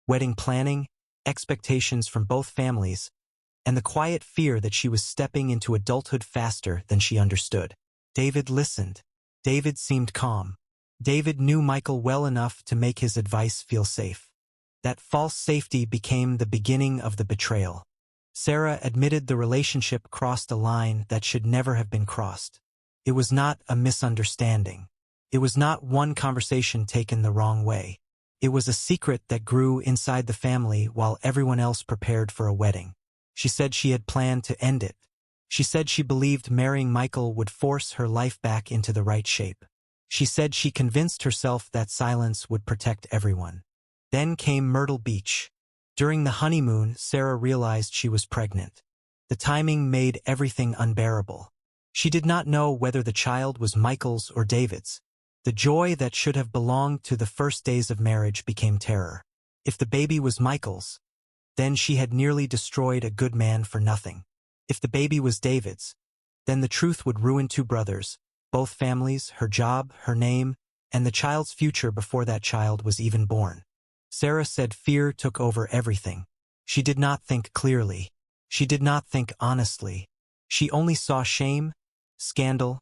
wedding planning, expectations from both families, and the quiet fear that she was stepping into adulthood faster than she understood. David listened. David seemed calm. David knew Michael well enough to make his advice feel safe. That false safety became the beginning of the betrayal. Sarah admitted the relationship crossed a line that should never have been crossed. It was not a misunderstanding. It was not one conversation taken the wrong way. It was a secret that grew inside the family while everyone else prepared for a wedding. She said she had planned to end it. She said she believed marrying Michael would force her life back into the right shape. She said she convinced herself that silence would protect everyone. Then came Myrtle Beach. During the honeymoon, Sarah realized she was pregnant. The timing made everything unbearable. She did not know whether the child was Michael's or David's. The joy that should have belonged to the first days of marriage became terror. If the baby was Michael's, then she had nearly destroyed a good man for nothing. If the baby was David's, then the truth would ruin two brothers, both families, her job, her name, and the child's future before that child was even born. Sarah said fear took over everything. She did not think clearly. She did not think honestly. She only saw shame, scandal,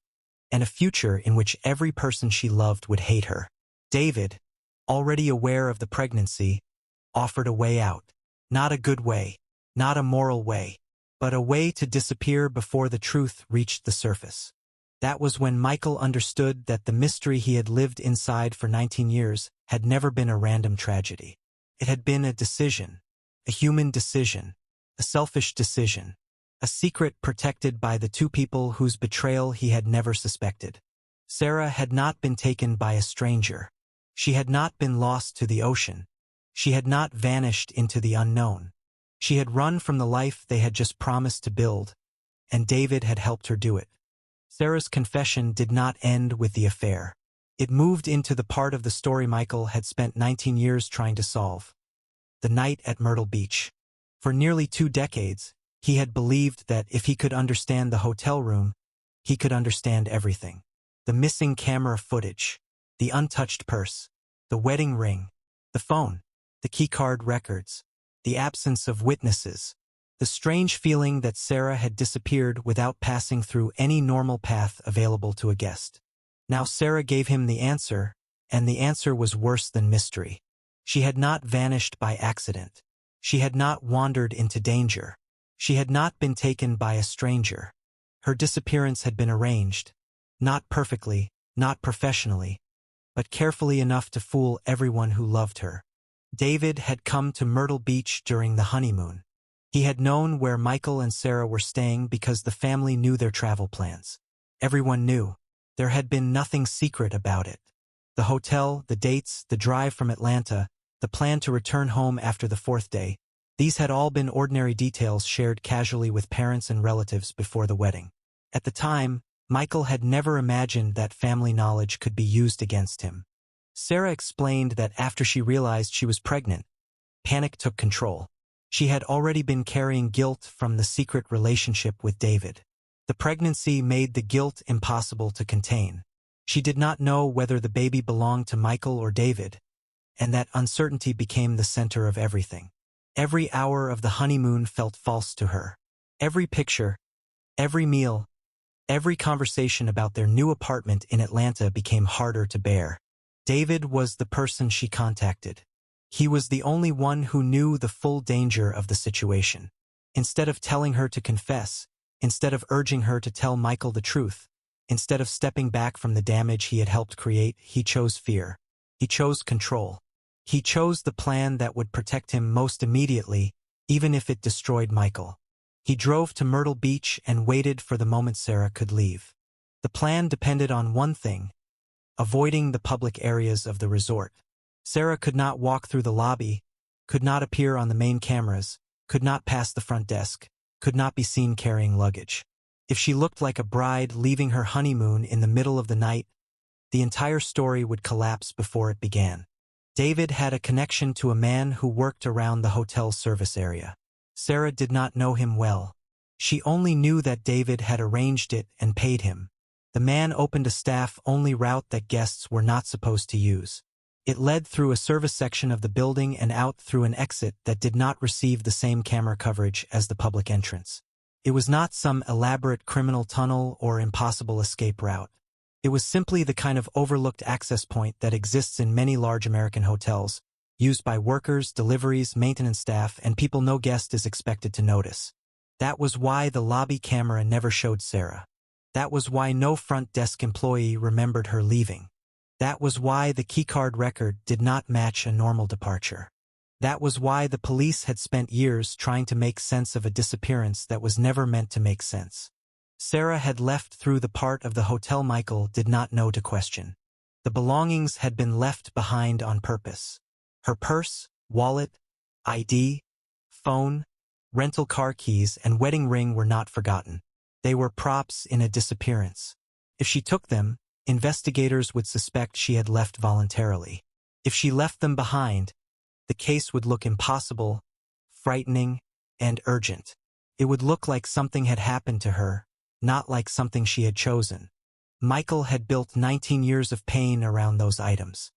and a future in which every person she loved would hate her. David, already aware of the pregnancy, offered a way out. Not a good way, not a moral way, but a way to disappear before the truth reached the surface. That was when Michael understood that the mystery he had lived inside for 19 years had never been a random tragedy. It had been a decision, a human decision, a selfish decision, a secret protected by the two people whose betrayal he had never suspected. Sarah had not been taken by a stranger. She had not been lost to the ocean. She had not vanished into the unknown. She had run from the life they had just promised to build, and David had helped her do it. Sarah's confession did not end with the affair. It moved into the part of the story Michael had spent 19 years trying to solve. The night at Myrtle Beach. For nearly 2 decades, he had believed that if he could understand the hotel room, he could understand everything. The missing camera footage, the untouched purse, the wedding ring, the phone, the keycard records, the absence of witnesses, the strange feeling that Sarah had disappeared without passing through any normal path available to a guest. Now Sarah gave him the answer, and the answer was worse than mystery. She had not vanished by accident. She had not wandered into danger. She had not been taken by a stranger. Her disappearance had been arranged, not perfectly, not professionally, but carefully enough to fool everyone who loved her. David had come to Myrtle Beach during the honeymoon. He had known where Michael and Sarah were staying because the family knew their travel plans. Everyone knew. There had been nothing secret about it. The hotel, the dates, the drive from Atlanta, the plan to return home after the 4th day, these had all been ordinary details shared casually with parents and relatives before the wedding. At the time, Michael had never imagined that family knowledge could be used against him. Sarah explained that after she realized she was pregnant, panic took control. She had already been carrying guilt from the secret relationship with David. The pregnancy made the guilt impossible to contain. She did not know whether the baby belonged to Michael or David, and that uncertainty became the center of everything. Every hour of the honeymoon felt false to her. Every picture, every meal, every conversation about their new apartment in Atlanta became harder to bear. David was the person she contacted. He was the only one who knew the full danger of the situation. Instead of telling her to confess, instead of urging her to tell Michael the truth, instead of stepping back from the damage he had helped create, he chose fear. He chose control. He chose the plan that would protect him most immediately, even if it destroyed Michael. He drove to Myrtle Beach and waited for the moment Sarah could leave. The plan depended on one thing: avoiding the public areas of the resort. Sarah could not walk through the lobby, could not appear on the main cameras, could not pass the front desk, could not be seen carrying luggage. If she looked like a bride leaving her honeymoon in the middle of the night, the entire story would collapse before it began. David had a connection to a man who worked around the hotel's service area. Sarah did not know him well. She only knew that David had arranged it and paid him. The man opened a staff-only route that guests were not supposed to use. It led through a service section of the building and out through an exit that did not receive the same camera coverage as the public entrance. It was not some elaborate criminal tunnel or impossible escape route. It was simply the kind of overlooked access point that exists in many large American hotels, used by workers, deliveries, maintenance staff, and people no guest is expected to notice. That was why the lobby camera never showed Sarah. That was why no front desk employee remembered her leaving. That was why the keycard record did not match a normal departure. That was why the police had spent years trying to make sense of a disappearance that was never meant to make sense. Sarah had left through the part of the hotel Michael did not know to question. The belongings had been left behind on purpose. Her purse, wallet, ID, phone, rental car keys, and wedding ring were not forgotten. They were props in a disappearance. If she took them, investigators would suspect she had left voluntarily. If she left them behind, the case would look impossible, frightening, and urgent. It would look like something had happened to her, not like something she had chosen. Michael had built 19 years of pain around those items.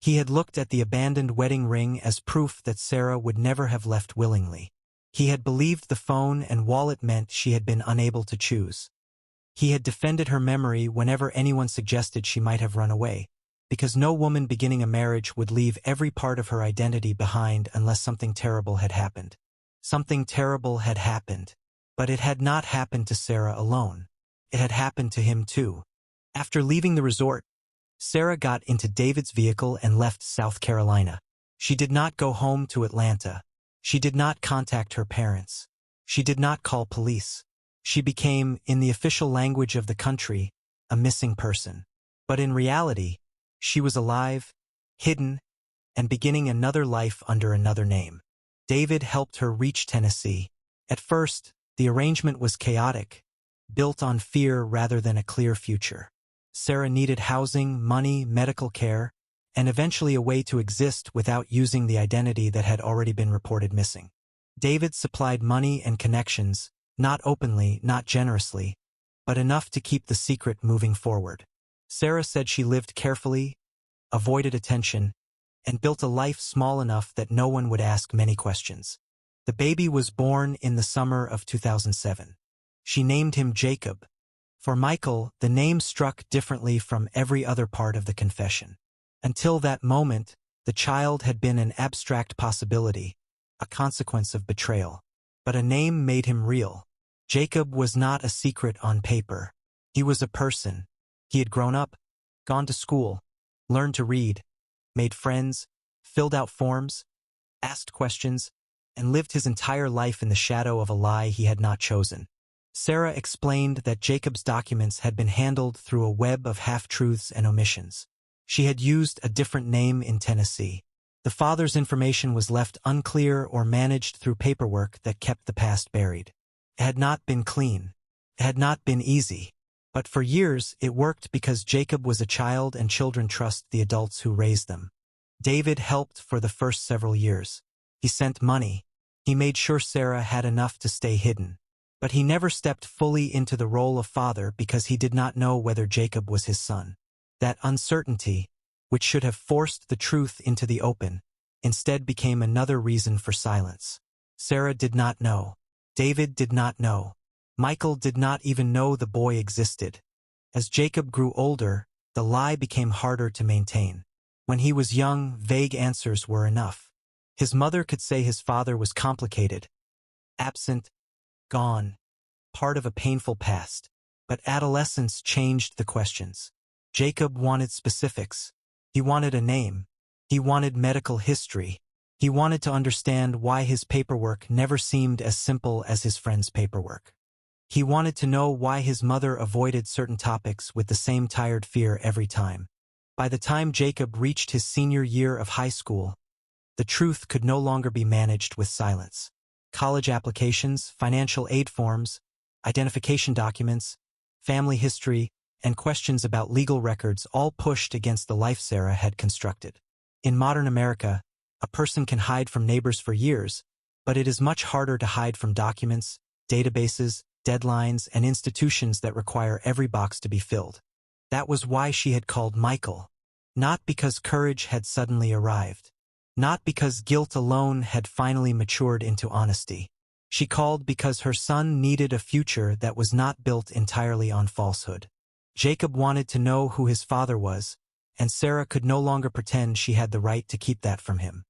He had looked at the abandoned wedding ring as proof that Sarah would never have left willingly. He had believed the phone and wallet meant she had been unable to choose. He had defended her memory whenever anyone suggested she might have run away, because no woman beginning a marriage would leave every part of her identity behind unless something terrible had happened. Something terrible had happened, but it had not happened to Sarah alone. It had happened to him too. After leaving the resort, Sarah got into David's vehicle and left South Carolina. She did not go home to Atlanta. She did not contact her parents. She did not call police. She became, in the official language of the country, a missing person. But in reality, she was alive, hidden, and beginning another life under another name. David helped her reach Tennessee. At first, the arrangement was chaotic, built on fear rather than a clear future. Sarah needed housing, money, medical care, and eventually a way to exist without using the identity that had already been reported missing. David supplied money and connections, not openly, not generously, but enough to keep the secret moving forward. Sarah said she lived carefully, avoided attention, and built a life small enough that no one would ask many questions. The baby was born in the summer of 2007. She named him Jacob. For Michael, the name struck differently from every other part of the confession. Until that moment, the child had been an abstract possibility, a consequence of betrayal. But a name made him real. Jacob was not a secret on paper. He was a person. He had grown up, gone to school, learned to read, made friends, filled out forms, asked questions, and lived his entire life in the shadow of a lie he had not chosen. Sarah explained that Jacob's documents had been handled through a web of half-truths and omissions. She had used a different name in Tennessee. The father's information was left unclear or managed through paperwork that kept the past buried. It had not been clean. It had not been easy. But for years, it worked because Jacob was a child and children trust the adults who raised them. David helped for the first several years. He sent money. He made sure Sarah had enough to stay hidden. But he never stepped fully into the role of father because he did not know whether Jacob was his son. That uncertainty, which should have forced the truth into the open, instead became another reason for silence. Sarah did not know. David did not know. Michael did not even know the boy existed. As Jacob grew older, the lie became harder to maintain. When he was young, vague answers were enough. His mother could say his father was complicated, absent, gone, part of a painful past. But adolescence changed the questions. Jacob wanted specifics. He wanted a name. He wanted medical history. He wanted to understand why his paperwork never seemed as simple as his friend's paperwork. He wanted to know why his mother avoided certain topics with the same tired fear every time. By the time Jacob reached his senior year of high school, the truth could no longer be managed with silence. College applications, financial aid forms, identification documents, family history, and questions about legal records all pushed against the life Sarah had constructed. In modern America, a person can hide from neighbors for years, but it is much harder to hide from documents, databases, deadlines, and institutions that require every box to be filled. That was why she had called Michael. Not because courage had suddenly arrived. Not because guilt alone had finally matured into honesty. She called because her son needed a future that was not built entirely on falsehood. Jacob wanted to know who his father was, and Sarah could no longer pretend she had the right to keep that from him.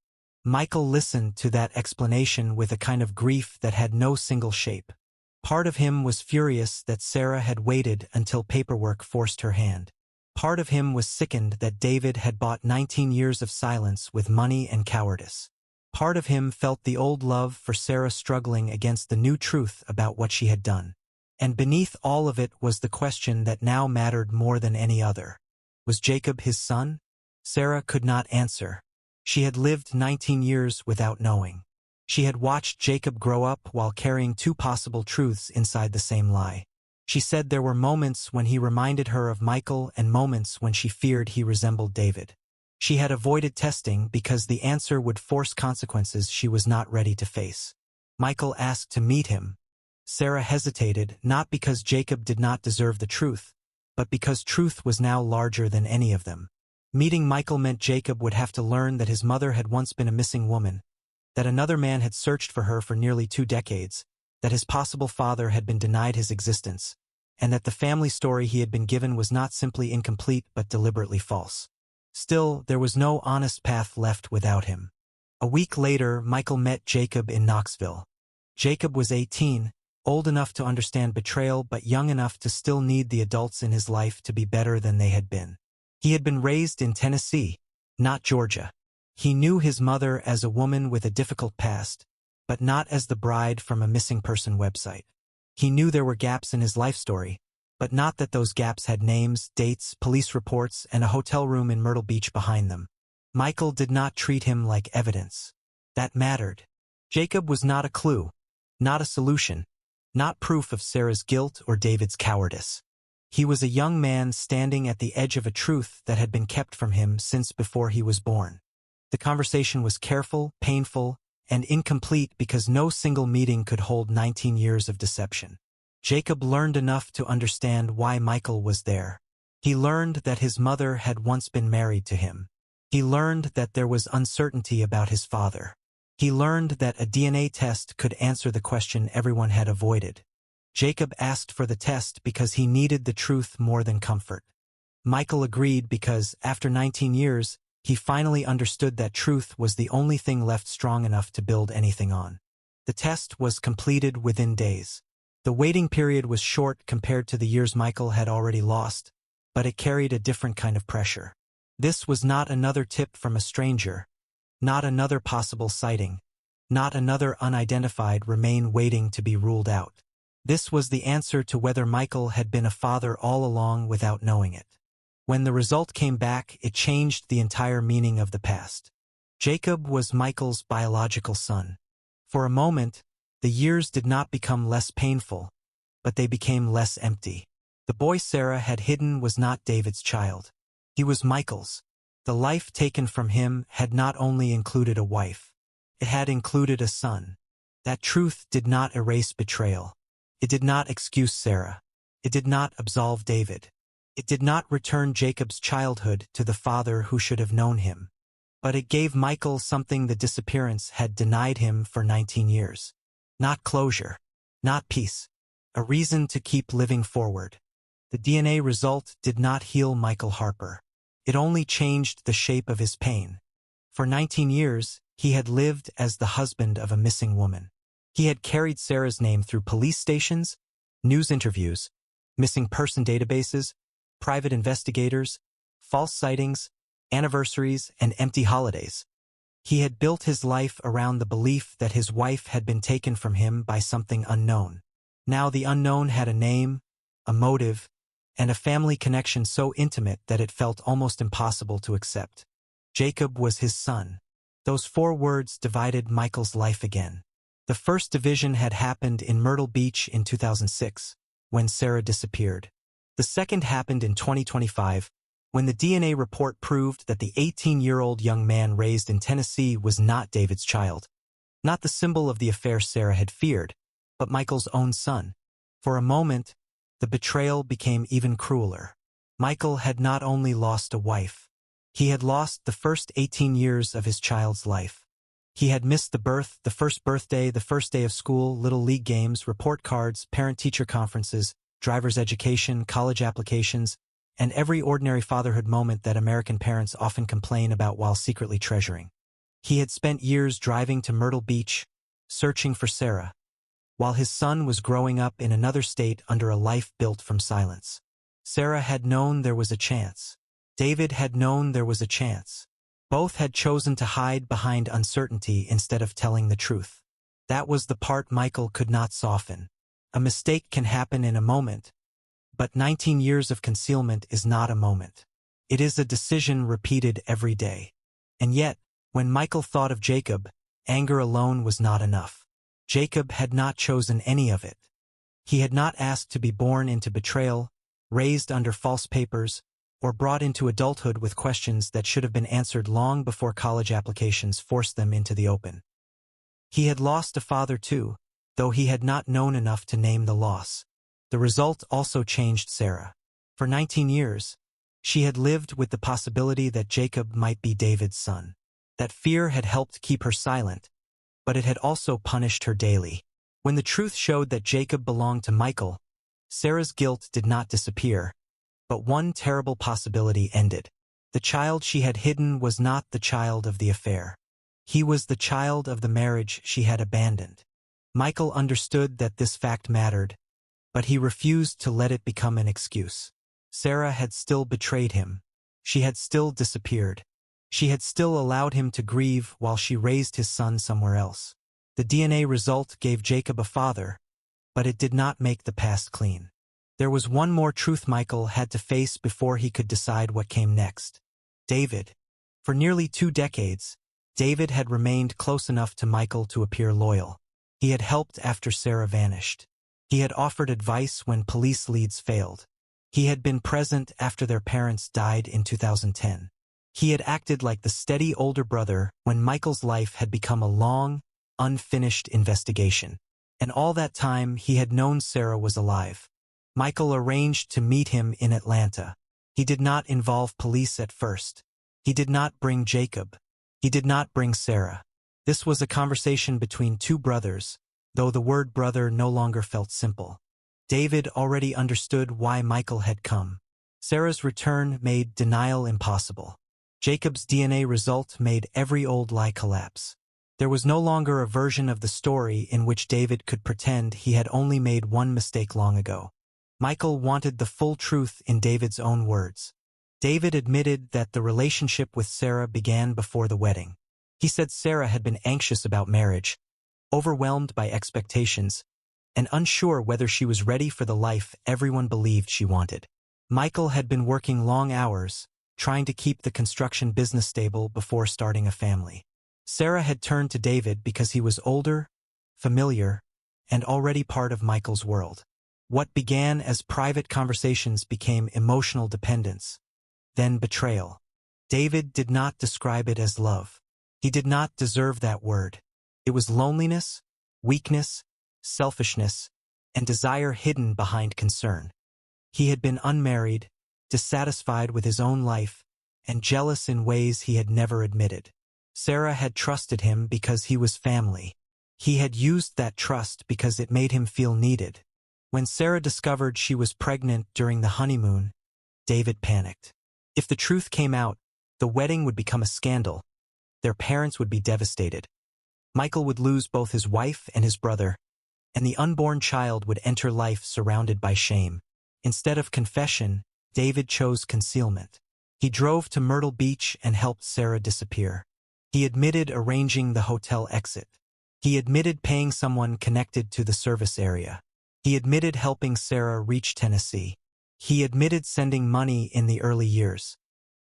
Michael listened to that explanation with a kind of grief that had no single shape. Part of him was furious that Sarah had waited until paperwork forced her hand. Part of him was sickened that David had bought 19 years of silence with money and cowardice. Part of him felt the old love for Sarah struggling against the new truth about what she had done. And beneath all of it was the question that now mattered more than any other. Was Jacob his son? Sarah could not answer. She had lived 19 years without knowing. She had watched Jacob grow up while carrying two possible truths inside the same lie. She said there were moments when he reminded her of Michael and moments when she feared he resembled David. She had avoided testing because the answer would force consequences she was not ready to face. Michael asked to meet him. Sarah hesitated, not because Jacob did not deserve the truth, but because truth was now larger than any of them. Meeting Michael meant Jacob would have to learn that his mother had once been a missing woman, that another man had searched for her for nearly 2 decades, that his possible father had been denied his existence, and that the family story he had been given was not simply incomplete but deliberately false. Still, there was no honest path left without him. A week later, Michael met Jacob in Knoxville. Jacob was 18, old enough to understand betrayal but young enough to still need the adults in his life to be better than they had been. He had been raised in Tennessee, not Georgia. He knew his mother as a woman with a difficult past, but not as the bride from a missing person website. He knew there were gaps in his life story, but not that those gaps had names, dates, police reports, and a hotel room in Myrtle Beach behind them. Michael did not treat him like evidence. That mattered. Jacob was not a clue, not a solution, not proof of Sarah's guilt or David's cowardice. He was a young man standing at the edge of a truth that had been kept from him since before he was born. The conversation was careful, painful, and incomplete because no single meeting could hold 19 years of deception. Jacob learned enough to understand why Michael was there. He learned that his mother had once been married to him. He learned that there was uncertainty about his father. He learned that a DNA test could answer the question everyone had avoided. Jacob asked for the test because he needed the truth more than comfort. Michael agreed because, after 19 years, he finally understood that truth was the only thing left strong enough to build anything on. The test was completed within days. The waiting period was short compared to the years Michael had already lost, but it carried a different kind of pressure. This was not another tip from a stranger, not another possible sighting, not another unidentified remain waiting to be ruled out. This was the answer to whether Michael had been a father all along without knowing it. When the result came back, it changed the entire meaning of the past. Jacob was Michael's biological son. For a moment, the years did not become less painful, but they became less empty. The boy Sarah had hidden was not David's child. He was Michael's. The life taken from him had not only included a wife. It had included a son. That truth did not erase betrayal. It did not excuse Sarah. It did not absolve David. It did not return Jacob's childhood to the father who should have known him. But it gave Michael something the disappearance had denied him for 19 years. Not closure. Not peace. A reason to keep living forward. The DNA result did not heal Michael Harper. It only changed the shape of his pain. For 19 years, he had lived as the husband of a missing woman. He had carried Sarah's name through police stations, news interviews, missing person databases, private investigators, false sightings, anniversaries, and empty holidays. He had built his life around the belief that his wife had been taken from him by something unknown. Now the unknown had a name, a motive, and a family connection so intimate that it felt almost impossible to accept. Jacob was his son. Those 4 words divided Michael's life again. The first division had happened in Myrtle Beach in 2006, when Sarah disappeared. The second happened in 2025, when the DNA report proved that the 18-year-old young man raised in Tennessee was not David's child. Not the symbol of the affair Sarah had feared, but Michael's own son. For a moment, the betrayal became even crueler. Michael had not only lost a wife, he had lost the first 18 years of his child's life. He had missed the birth, the first birthday, the first day of school, little league games, report cards, parent-teacher conferences, driver's education, college applications, and every ordinary fatherhood moment that American parents often complain about while secretly treasuring. He had spent years driving to Myrtle Beach, searching for Sarah, while his son was growing up in another state under a life built from silence. Sarah had known there was a chance. David had known there was a chance. Both had chosen to hide behind uncertainty instead of telling the truth. That was the part Michael could not soften. A mistake can happen in a moment, but 19 years of concealment is not a moment. It is a decision repeated every day. And yet, when Michael thought of Jacob, anger alone was not enough. Jacob had not chosen any of it. He had not asked to be born into betrayal, raised under false papers, or brought into adulthood with questions that should have been answered long before college applications forced them into the open. He had lost a father too, though he had not known enough to name the loss. The result also changed Sarah. For 19 years, she had lived with the possibility that Jacob might be David's son. That fear had helped keep her silent, but it had also punished her daily. When the truth showed that Jacob belonged to Michael, Sarah's guilt did not disappear, but one terrible possibility ended. The child she had hidden was not the child of the affair. He was the child of the marriage she had abandoned. Michael understood that this fact mattered, but he refused to let it become an excuse. Sarah had still betrayed him. She had still disappeared. She had still allowed him to grieve while she raised his son somewhere else. The DNA result gave Jacob a father, but it did not make the past clean. There was one more truth Michael had to face before he could decide what came next. David. For nearly 2 decades, David had remained close enough to Michael to appear loyal. He had helped after Sarah vanished. He had offered advice when police leads failed. He had been present after their parents died in 2010. He had acted like the steady older brother when Michael's life had become a long, unfinished investigation. And all that time he had known Sarah was alive. Michael arranged to meet him in Atlanta. He did not involve police at first. He did not bring Jacob. He did not bring Sarah. This was a conversation between 2 brothers, though the word brother no longer felt simple. David already understood why Michael had come. Sarah's return made denial impossible. Jacob's DNA result made every old lie collapse. There was no longer a version of the story in which David could pretend he had only made one mistake long ago. Michael wanted the full truth in David's own words. David admitted that the relationship with Sarah began before the wedding. He said Sarah had been anxious about marriage, overwhelmed by expectations, and unsure whether she was ready for the life everyone believed she wanted. Michael had been working long hours, trying to keep the construction business stable before starting a family. Sarah had turned to David because he was older, familiar, and already part of Michael's world. What began as private conversations became emotional dependence, then betrayal. David did not describe it as love. He did not deserve that word. It was loneliness, weakness, selfishness, and desire hidden behind concern. He had been unmarried, dissatisfied with his own life, and jealous in ways he had never admitted. Sarah had trusted him because he was family. He had used that trust because it made him feel needed. When Sarah discovered she was pregnant during the honeymoon, David panicked. If the truth came out, the wedding would become a scandal. Their parents would be devastated. Michael would lose both his wife and his brother, and the unborn child would enter life surrounded by shame. Instead of confession, David chose concealment. He drove to Myrtle Beach and helped Sarah disappear. He admitted arranging the hotel exit. He admitted paying someone connected to the service area. He admitted helping Sarah reach Tennessee. He admitted sending money in the early years.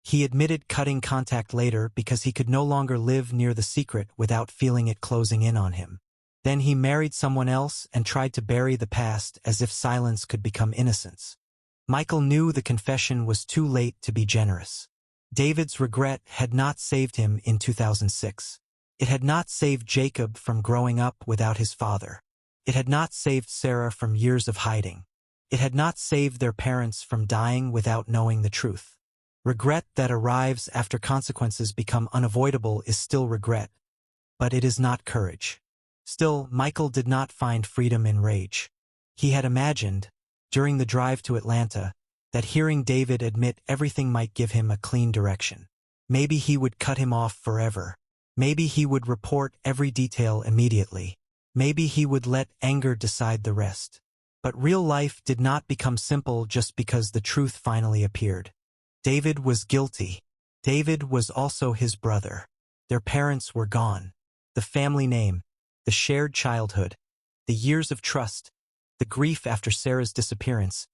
He admitted cutting contact later because he could no longer live near the secret without feeling it closing in on him. Then he married someone else and tried to bury the past as if silence could become innocence. Michael knew the confession was too late to be generous. David's regret had not saved him in 2006. It had not saved Jacob from growing up without his father. It had not saved Sarah from years of hiding. It had not saved their parents from dying without knowing the truth. Regret that arrives after consequences become unavoidable is still regret, but it is not courage. Still, Michael did not find freedom in rage. He had imagined, during the drive to Atlanta, that hearing David admit everything might give him a clean direction. Maybe he would cut him off forever. Maybe he would report every detail immediately. Maybe he would let anger decide the rest. But real life did not become simple just because the truth finally appeared. David was guilty. David was also his brother. Their parents were gone. The family name, the shared childhood, the years of trust, The grief after Sarah's disappearance,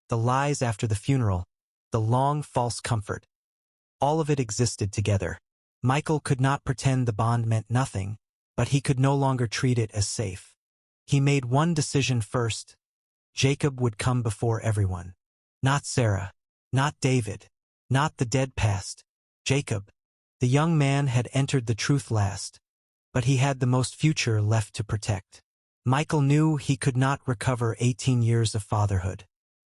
the lies after the funeral, the long false comfort. All of it existed together. Michael could not pretend the bond meant nothing, but he could no longer treat it as safe. He made one decision first. Jacob would come before everyone. Not Sarah. Not David. Not the dead past. Jacob. The young man had entered the truth last, but he had the most future left to protect. Michael knew he could not recover 18 years of fatherhood.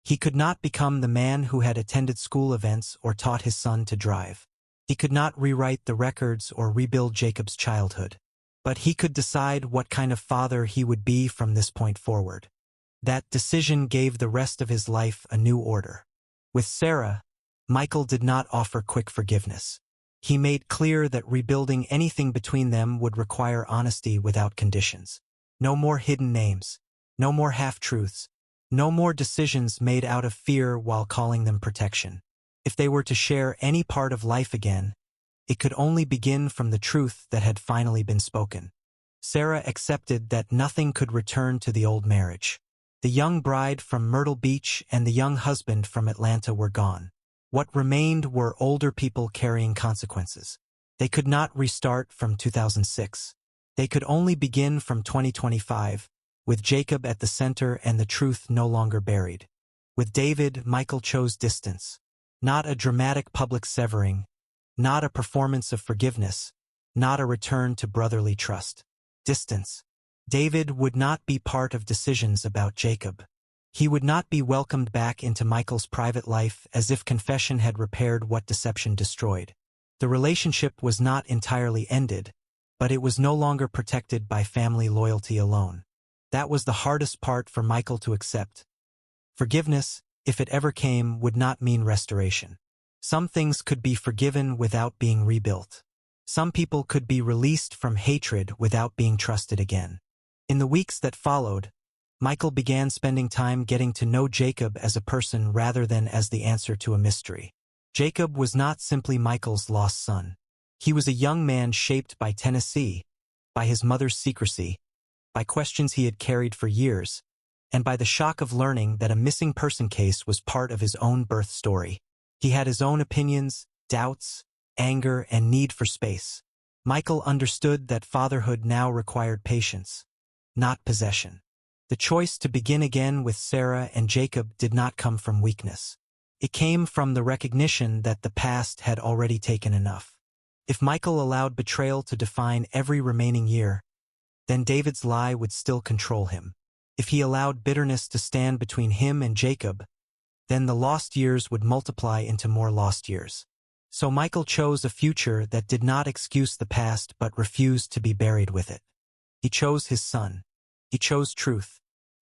He could not become the man who had attended school events or taught his son to drive. He could not rewrite the records or rebuild Jacob's childhood. But he could decide what kind of father he would be from this point forward. That decision gave the rest of his life a new order. With Sarah, Michael did not offer quick forgiveness. He made clear that rebuilding anything between them would require honesty without conditions. No more hidden names. No more half-truths. No more decisions made out of fear while calling them protection. If they were to share any part of life again, it could only begin from the truth that had finally been spoken. Sarah accepted that nothing could return to the old marriage. The young bride from Myrtle Beach and the young husband from Atlanta were gone. What remained were older people carrying consequences. They could not restart from 2006. They could only begin from 2025, with Jacob at the center and the truth no longer buried. With David, Michael chose distance. Not a dramatic public severing, not a performance of forgiveness, not a return to brotherly trust. Distance. David would not be part of decisions about Jacob. He would not be welcomed back into Michael's private life as if confession had repaired what deception destroyed. The relationship was not entirely ended, but it was no longer protected by family loyalty alone. That was the hardest part for Michael to accept. Forgiveness, if it ever came, would not mean restoration. Some things could be forgiven without being rebuilt. Some people could be released from hatred without being trusted again. In the weeks that followed, Michael began spending time getting to know Jacob as a person rather than as the answer to a mystery. Jacob was not simply Michael's lost son. He was a young man shaped by Tennessee, by his mother's secrecy, by questions he had carried for years, and by the shock of learning that a missing person case was part of his own birth story. He had his own opinions, doubts, anger, and need for space. Michael understood that fatherhood now required patience, not possession. The choice to begin again with Sarah and Jacob did not come from weakness. It came from the recognition that the past had already taken enough. If Michael allowed betrayal to define every remaining year, then David's lie would still control him. If he allowed bitterness to stand between him and Jacob, then the lost years would multiply into more lost years. So Michael chose a future that did not excuse the past but refused to be buried with it. He chose his son. He chose truth.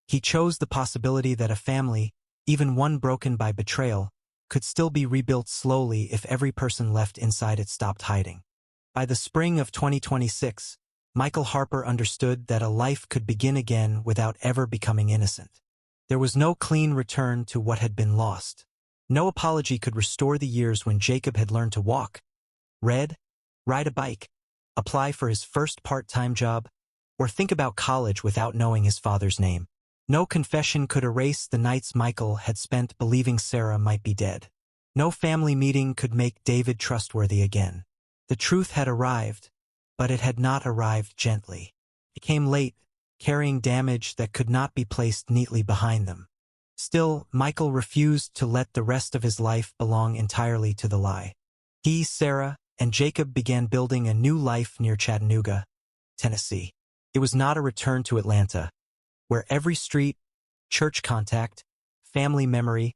He chose the possibility that a family, even one broken by betrayal, could still be rebuilt slowly if every person left inside it stopped hiding. By the spring of 2026, Michael Harper understood that a life could begin again without ever becoming innocent. There was no clean return to what had been lost. No apology could restore the years when Jacob had learned to walk, read, ride a bike, apply for his first part-time job, or think about college without knowing his father's name. No confession could erase the nights Michael had spent believing Sarah might be dead. No family meeting could make David trustworthy again. The truth had arrived, but it had not arrived gently. It came late, carrying damage that could not be placed neatly behind them. Still, Michael refused to let the rest of his life belong entirely to the lie. He, Sarah, and Jacob began building a new life near Chattanooga, Tennessee. It was not a return to Atlanta, where every street, church contact, family memory,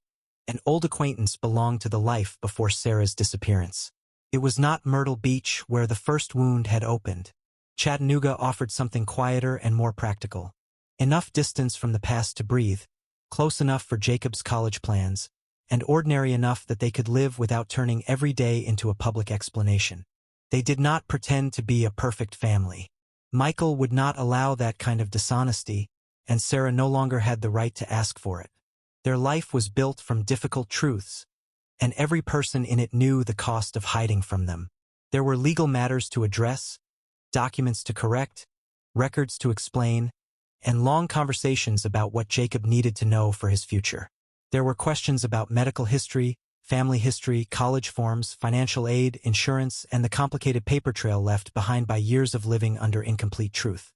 and old acquaintance belonged to the life before Sarah's disappearance. It was not Myrtle Beach, where the first wound had opened. Chattanooga offered something quieter and more practical. Enough distance from the past to breathe, close enough for Jacob's college plans, and ordinary enough that they could live without turning every day into a public explanation. They did not pretend to be a perfect family. Michael would not allow that kind of dishonesty, and Sarah no longer had the right to ask for it. Their life was built from difficult truths, and every person in it knew the cost of hiding from them. There were legal matters to address, documents to correct, records to explain, and long conversations about what Jacob needed to know for his future. There were questions about medical history, family history, college forms, financial aid, insurance, and the complicated paper trail left behind by years of living under incomplete truth.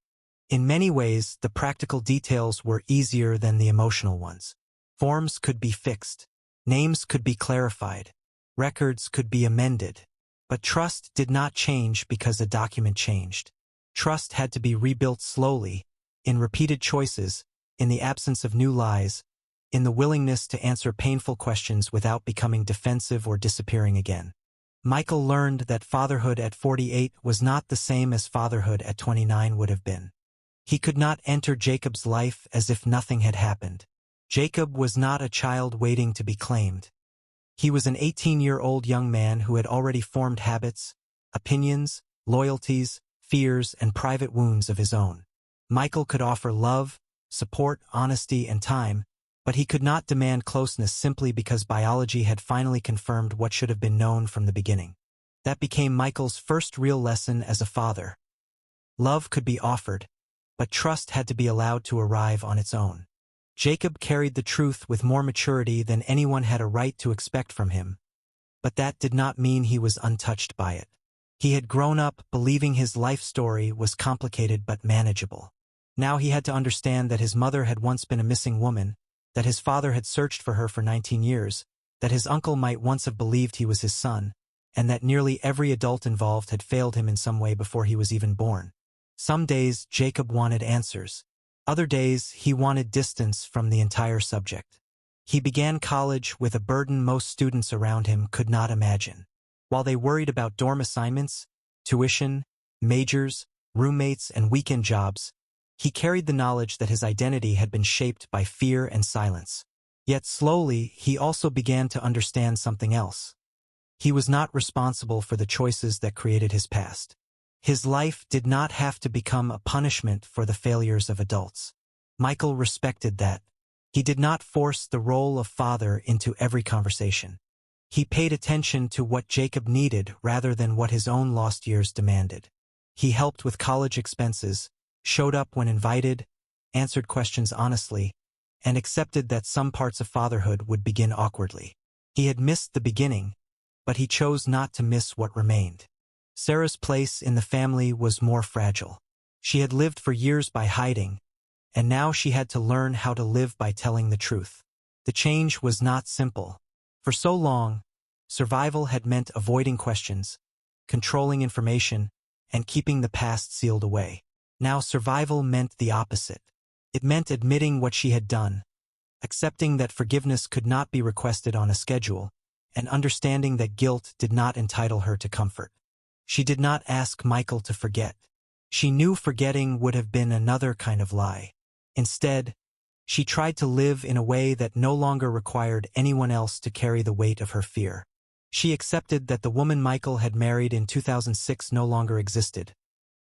In many ways, the practical details were easier than the emotional ones. Forms could be fixed. Names could be clarified. Records could be amended. But trust did not change because a document changed. Trust had to be rebuilt slowly, in repeated choices, in the absence of new lies, in the willingness to answer painful questions without becoming defensive or disappearing again. Michael learned that fatherhood at 48 was not the same as fatherhood at 29 would have been. He could not enter Jacob's life as if nothing had happened. Jacob was not a child waiting to be claimed. He was an 18-year-old young man who had already formed habits, opinions, loyalties, fears, and private wounds of his own. Michael could offer love, support, honesty, and time, but he could not demand closeness simply because biology had finally confirmed what should have been known from the beginning. That became Michael's first real lesson as a father. Love could be offered, but trust had to be allowed to arrive on its own. Jacob carried the truth with more maturity than anyone had a right to expect from him, but that did not mean he was untouched by it. He had grown up believing his life story was complicated but manageable. Now he had to understand that his mother had once been a missing woman, that his father had searched for her for 19 years, that his uncle might once have believed he was his son, and that nearly every adult involved had failed him in some way before he was even born. Some days Jacob wanted answers. Other days he wanted distance from the entire subject. He began college with a burden most students around him could not imagine. While they worried about dorm assignments, tuition, majors, roommates, and weekend jobs, he carried the knowledge that his identity had been shaped by fear and silence. Yet slowly, he also began to understand something else. He was not responsible for the choices that created his past. His life did not have to become a punishment for the failures of adults. Michael respected that. He did not force the role of father into every conversation. He paid attention to what Jacob needed rather than what his own lost years demanded. He helped with college expenses, showed up when invited, answered questions honestly, and accepted that some parts of fatherhood would begin awkwardly. He had missed the beginning, but he chose not to miss what remained. Sarah's place in the family was more fragile. She had lived for years by hiding, and now she had to learn how to live by telling the truth. The change was not simple. For so long, survival had meant avoiding questions, controlling information, and keeping the past sealed away. Now survival meant the opposite. It meant admitting what she had done, accepting that forgiveness could not be requested on a schedule, and understanding that guilt did not entitle her to comfort. She did not ask Michael to forget. She knew forgetting would have been another kind of lie. Instead, she tried to live in a way that no longer required anyone else to carry the weight of her fear. She accepted that the woman Michael had married in 2006 no longer existed,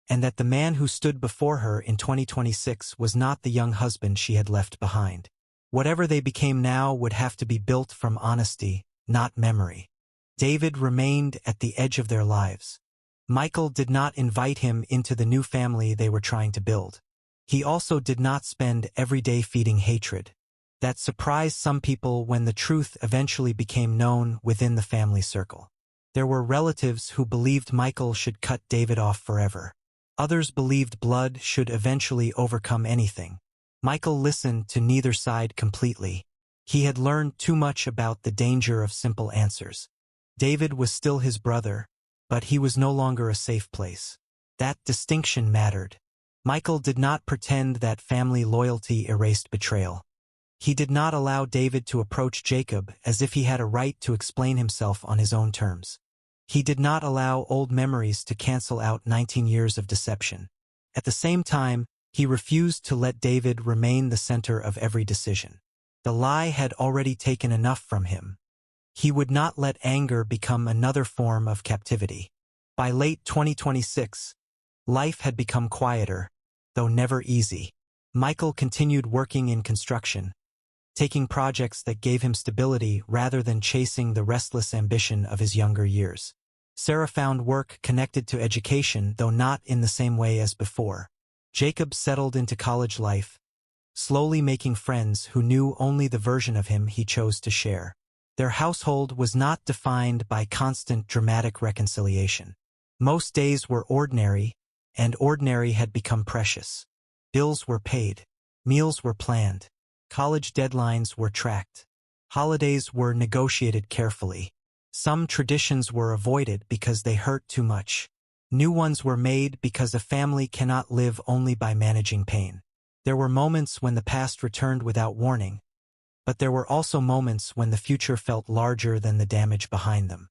and that the man who stood before her in 2026 was not the young husband she had left behind. Whatever they became now would have to be built from honesty, not memory. David remained at the edge of their lives. Michael did not invite him into the new family they were trying to build. He also did not spend every day feeding hatred. That surprised some people when the truth eventually became known within the family circle. There were relatives who believed Michael should cut David off forever. Others believed blood should eventually overcome anything. Michael listened to neither side completely. He had learned too much about the danger of simple answers. David was still his brother, but he was no longer a safe place. That distinction mattered. Michael did not pretend that family loyalty erased betrayal. He did not allow David to approach Jacob as if he had a right to explain himself on his own terms. He did not allow old memories to cancel out 19 years of deception. At the same time, he refused to let David remain the center of every decision. The lie had already taken enough from him. He would not let anger become another form of captivity. By late 2026, life had become quieter, though never easy. Michael continued working in construction, taking projects that gave him stability rather than chasing the restless ambition of his younger years. Sarah found work connected to education, though not in the same way as before. Jacob settled into college life, slowly making friends who knew only the version of him he chose to share. Their household was not defined by constant dramatic reconciliation. Most days were ordinary, and ordinary had become precious. Bills were paid. Meals were planned. College deadlines were tracked. Holidays were negotiated carefully. Some traditions were avoided because they hurt too much. New ones were made because a family cannot live only by managing pain. There were moments when the past returned without warning, but there were also moments when the future felt larger than the damage behind them.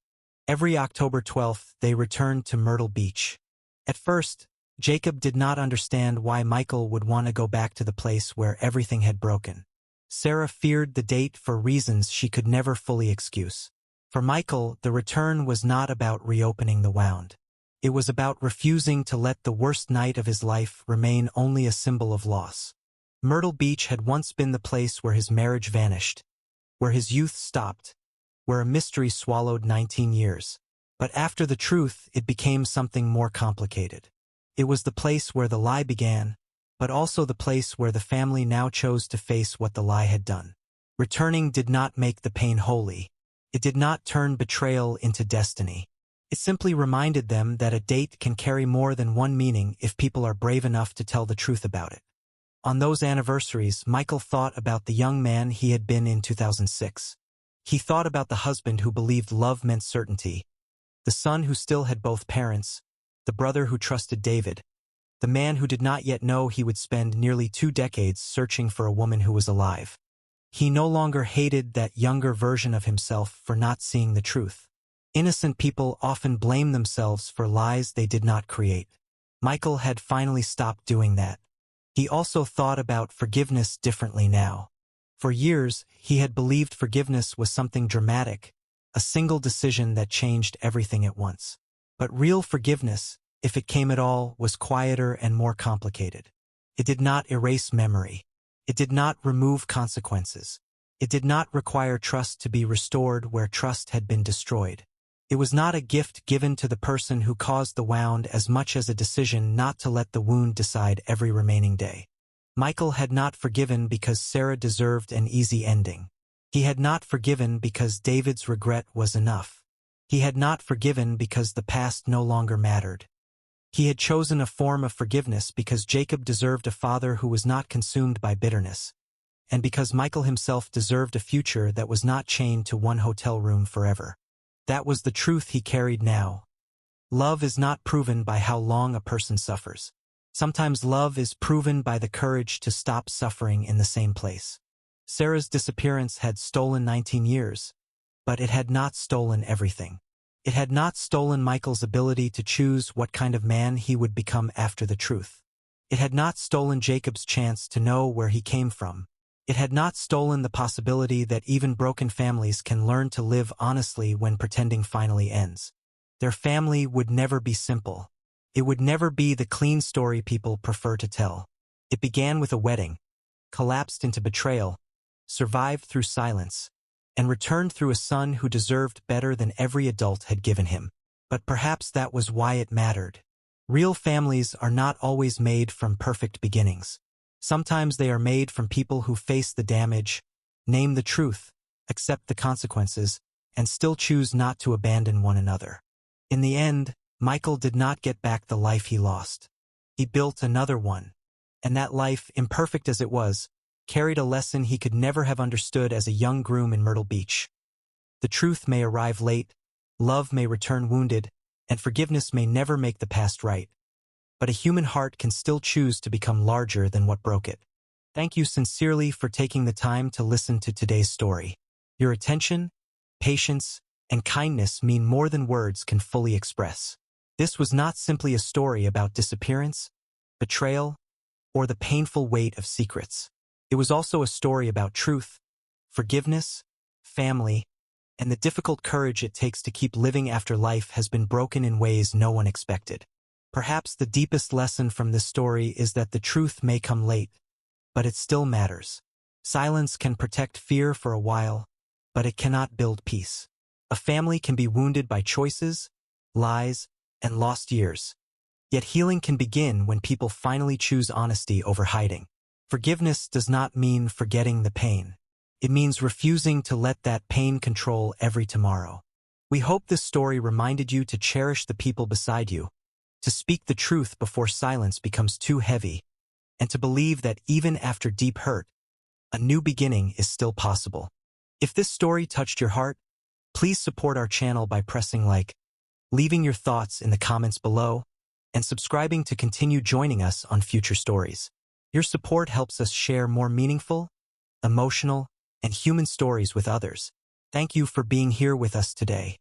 Every October 12th, they returned to Myrtle Beach. At first, Jacob did not understand why Michael would want to go back to the place where everything had broken. Sarah feared the date for reasons she could never fully excuse. For Michael, the return was not about reopening the wound. It was about refusing to let the worst night of his life remain only a symbol of loss. Myrtle Beach had once been the place where his marriage vanished, where his youth stopped, where a mystery swallowed 19 years. But after the truth, it became something more complicated. It was the place where the lie began, but also the place where the family now chose to face what the lie had done. Returning did not make the pain holy. It did not turn betrayal into destiny. It simply reminded them that a date can carry more than one meaning if people are brave enough to tell the truth about it. On those anniversaries, Michael thought about the young man he had been in 2006. He thought about the husband who believed love meant certainty, the son who still had both parents, the brother who trusted David, the man who did not yet know he would spend nearly 2 decades searching for a woman who was alive. He no longer hated that younger version of himself for not seeing the truth. Innocent people often blame themselves for lies they did not create. Michael had finally stopped doing that. He also thought about forgiveness differently now. For years, he had believed forgiveness was something dramatic, a single decision that changed everything at once. But real forgiveness, if it came at all, was quieter and more complicated. It did not erase memory. It did not remove consequences. It did not require trust to be restored where trust had been destroyed. It was not a gift given to the person who caused the wound as much as a decision not to let the wound decide every remaining day. Michael had not forgiven because Sarah deserved an easy ending. He had not forgiven because David's regret was enough. He had not forgiven because the past no longer mattered. He had chosen a form of forgiveness because Jacob deserved a father who was not consumed by bitterness, and because Michael himself deserved a future that was not chained to one hotel room forever. That was the truth he carried now. Love is not proven by how long a person suffers. Sometimes love is proven by the courage to stop suffering in the same place. Sarah's disappearance had stolen 19 years, but it had not stolen everything. It had not stolen Michael's ability to choose what kind of man he would become after the truth. It had not stolen Jacob's chance to know where he came from. It had not stolen the possibility that even broken families can learn to live honestly when pretending finally ends. Their family would never be simple. It would never be the clean story people prefer to tell. It began with a wedding, collapsed into betrayal, survived through silence, and returned through a son who deserved better than every adult had given him. But perhaps that was why it mattered. Real families are not always made from perfect beginnings. Sometimes they are made from people who face the damage, name the truth, accept the consequences, and still choose not to abandon one another. In the end, Michael did not get back the life he lost. He built another one, and that life, imperfect as it was, carried a lesson he could never have understood as a young groom in Myrtle Beach. The truth may arrive late, love may return wounded, and forgiveness may never make the past right. But a human heart can still choose to become larger than what broke it. Thank you sincerely for taking the time to listen to today's story. Your attention, patience, and kindness mean more than words can fully express. This was not simply a story about disappearance, betrayal, or the painful weight of secrets. It was also a story about truth, forgiveness, family, and the difficult courage it takes to keep living after life has been broken in ways no one expected. Perhaps the deepest lesson from this story is that the truth may come late, but it still matters. Silence can protect fear for a while, but it cannot build peace. A family can be wounded by choices, lies, and lost years, Yet healing can begin when people finally choose honesty over hiding. Forgiveness does not mean forgetting the pain. It means refusing to let that pain control every tomorrow. We hope this story reminded you to cherish the people beside you, to speak the truth before silence becomes too heavy, and to believe that even after deep hurt, a new beginning is still possible. If this story touched your heart, please support our channel by pressing like, leaving your thoughts in the comments below, and subscribing to continue joining us on future stories. Your support helps us share more meaningful, emotional, and human stories with others. Thank you for being here with us today.